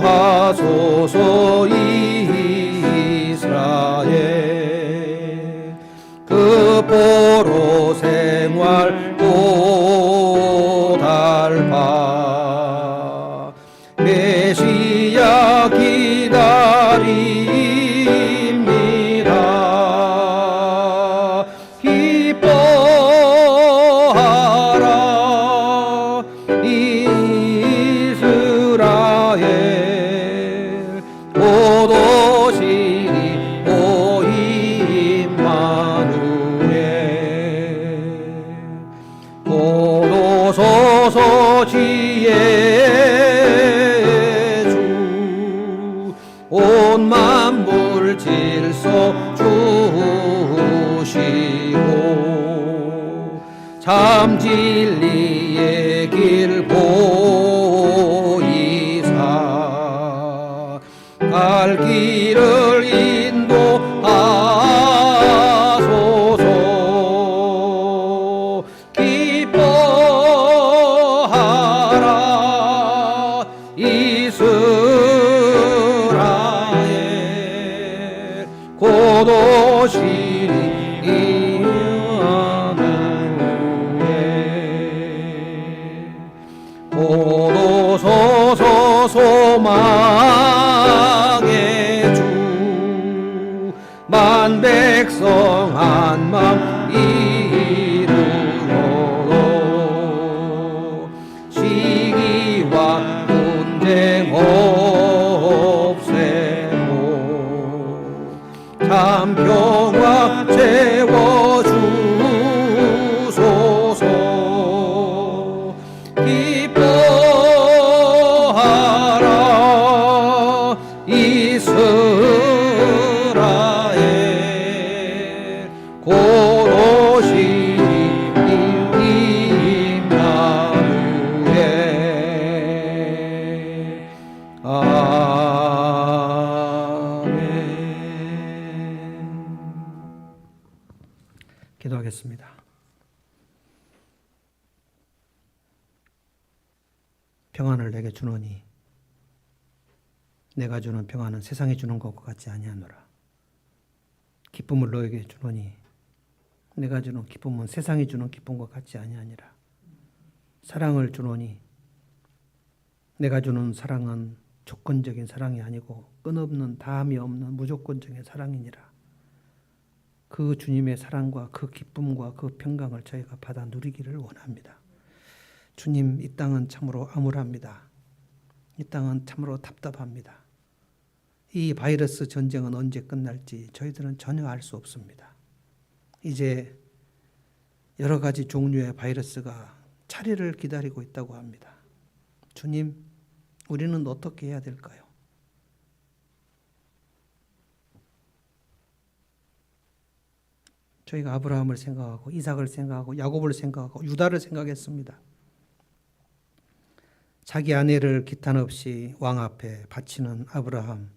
구하소서 이스라엘, 그 포로 생활 고달파 메시아 기다립니다. 기뻐하라 이스라엘, 곧 오시리 오 임마누엘, 곧 오소서 지혜 주, 온 만물 질서 주시고 참 진리의 길 보이사 갈 길을 인도하소서. 기뻐하라 이스라엘, 곧 오시리 임마누엘, 곧 오소서 소망의 주, 만 백성 한 마음 이루어 시기와 분쟁 없애고 참 평화 채워주소서. 기뻐하라 이스라엘, 곧 오시리 임마누엘. 아멘. 기도하겠습니다. 평안을 내게 주노니 내가 주는 평안은 세상이 주는 것과 같지 아니하노라. 기쁨을 너에게 주노니 내가 주는 기쁨은 세상이 주는 기쁨과 같지 아니하니라. 사랑을 주노니 내가 주는 사랑은 조건적인 사랑이 아니고 끝없는 다함이 없는 무조건적인 사랑이니라. 그 주님의 사랑과 그 기쁨과 그 평강을 저희가 받아 누리기를 원합니다. 주님, 이 땅은 참으로 암울합니다. 이 땅은 참으로 답답합니다. 이 바이러스 전쟁은 언제 끝날지 저희들은 전혀 알 수 없습니다. 이제 여러 가지 종류의 바이러스가 차례를 기다리고 있다고 합니다. 주님, 우리는 어떻게 해야 될까요? 저희가 아브라함을 생각하고 이삭을 생각하고 야곱을 생각하고 유다를 생각했습니다. 자기 아내를 기탄 없이 왕 앞에 바치는 아브라함,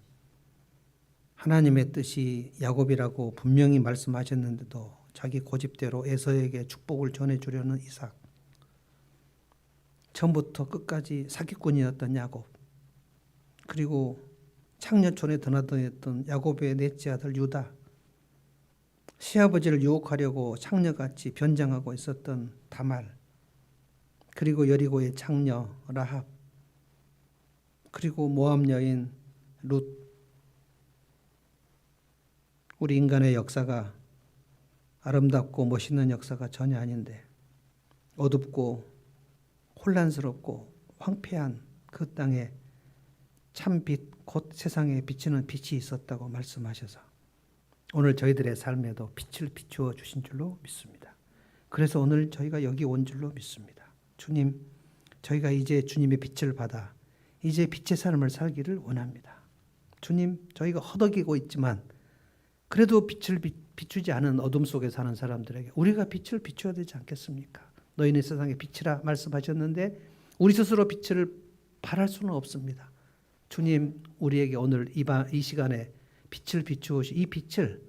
하나님의 뜻이 야곱이라고 분명히 말씀하셨는데도 자기 고집대로 에서에게 축복을 전해주려는 이삭, 처음부터 끝까지 사기꾼이었던 야곱, 그리고 창녀촌에 드나들었던 야곱의 넷째 아들 유다, 시아버지를 유혹하려고 창녀같이 변장하고 있었던 다말, 그리고 여리고의 창녀 라합, 그리고 모압 여인 룻. 우리 인간의 역사가 아름답고 멋있는 역사가 전혀 아닌데 어둡고 혼란스럽고 황폐한 그 땅에 참빛 곧 세상에 비치는 빛이 있었다고 말씀하셔서 오늘 저희들의 삶에도 빛을 비추어 주신 줄로 믿습니다. 그래서 오늘 저희가 여기 온 줄로 믿습니다. 주님, 저희가 이제 주님의 빛을 받아 이제 빛의 삶을 살기를 원합니다. 주님, 저희가 허덕이고 있지만 그래도 빛을 비추지 않은 어둠 속에 사는 사람들에게 우리가 빛을 비춰야 되지 않겠습니까? 너희는 세상의 빛이라 말씀하셨는데 우리 스스로 빛을 발할 수는 없습니다. 주님, 우리에게 오늘 이 시간에 빛을 비추오시 이 빛을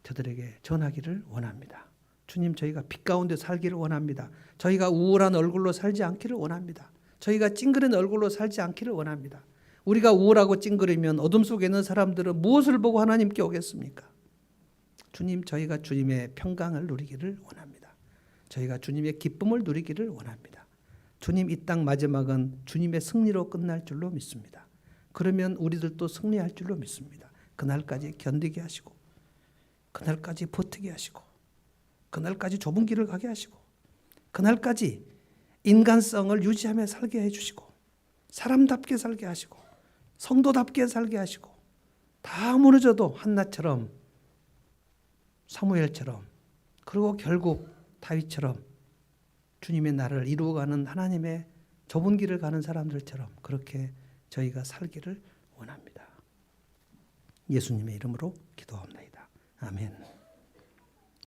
저들에게 전하기를 원합니다. 주님, 저희가 빛 가운데 살기를 원합니다. 저희가 우울한 얼굴로 살지 않기를 원합니다. 저희가 찡그린 얼굴로 살지 않기를 원합니다. 우리가 우울하고 찡그리면 어둠 속에 있는 사람들은 무엇을 보고 하나님께 오겠습니까? 주님, 저희가 주님의 평강을 누리기를 원합니다. 저희가 주님의 기쁨을 누리기를 원합니다. 주님, 이 땅 마지막은 주님의 승리로 끝날 줄로 믿습니다. 그러면 우리들도 승리할 줄로 믿습니다. 그날까지 견디게 하시고 그날까지 버티게 하시고 그날까지 좁은 길을 가게 하시고 그날까지 인간성을 유지하며 살게 해주시고 사람답게 살게 하시고 성도답게 살게 하시고 다 무너져도 한나처럼 사무엘처럼 그리고 결국 다윗처럼 주님의 나라를 이루어가는 하나님의 좁은 길을 가는 사람들처럼 그렇게 저희가 살기를 원합니다. 예수님의 이름으로 기도합니다. 아멘.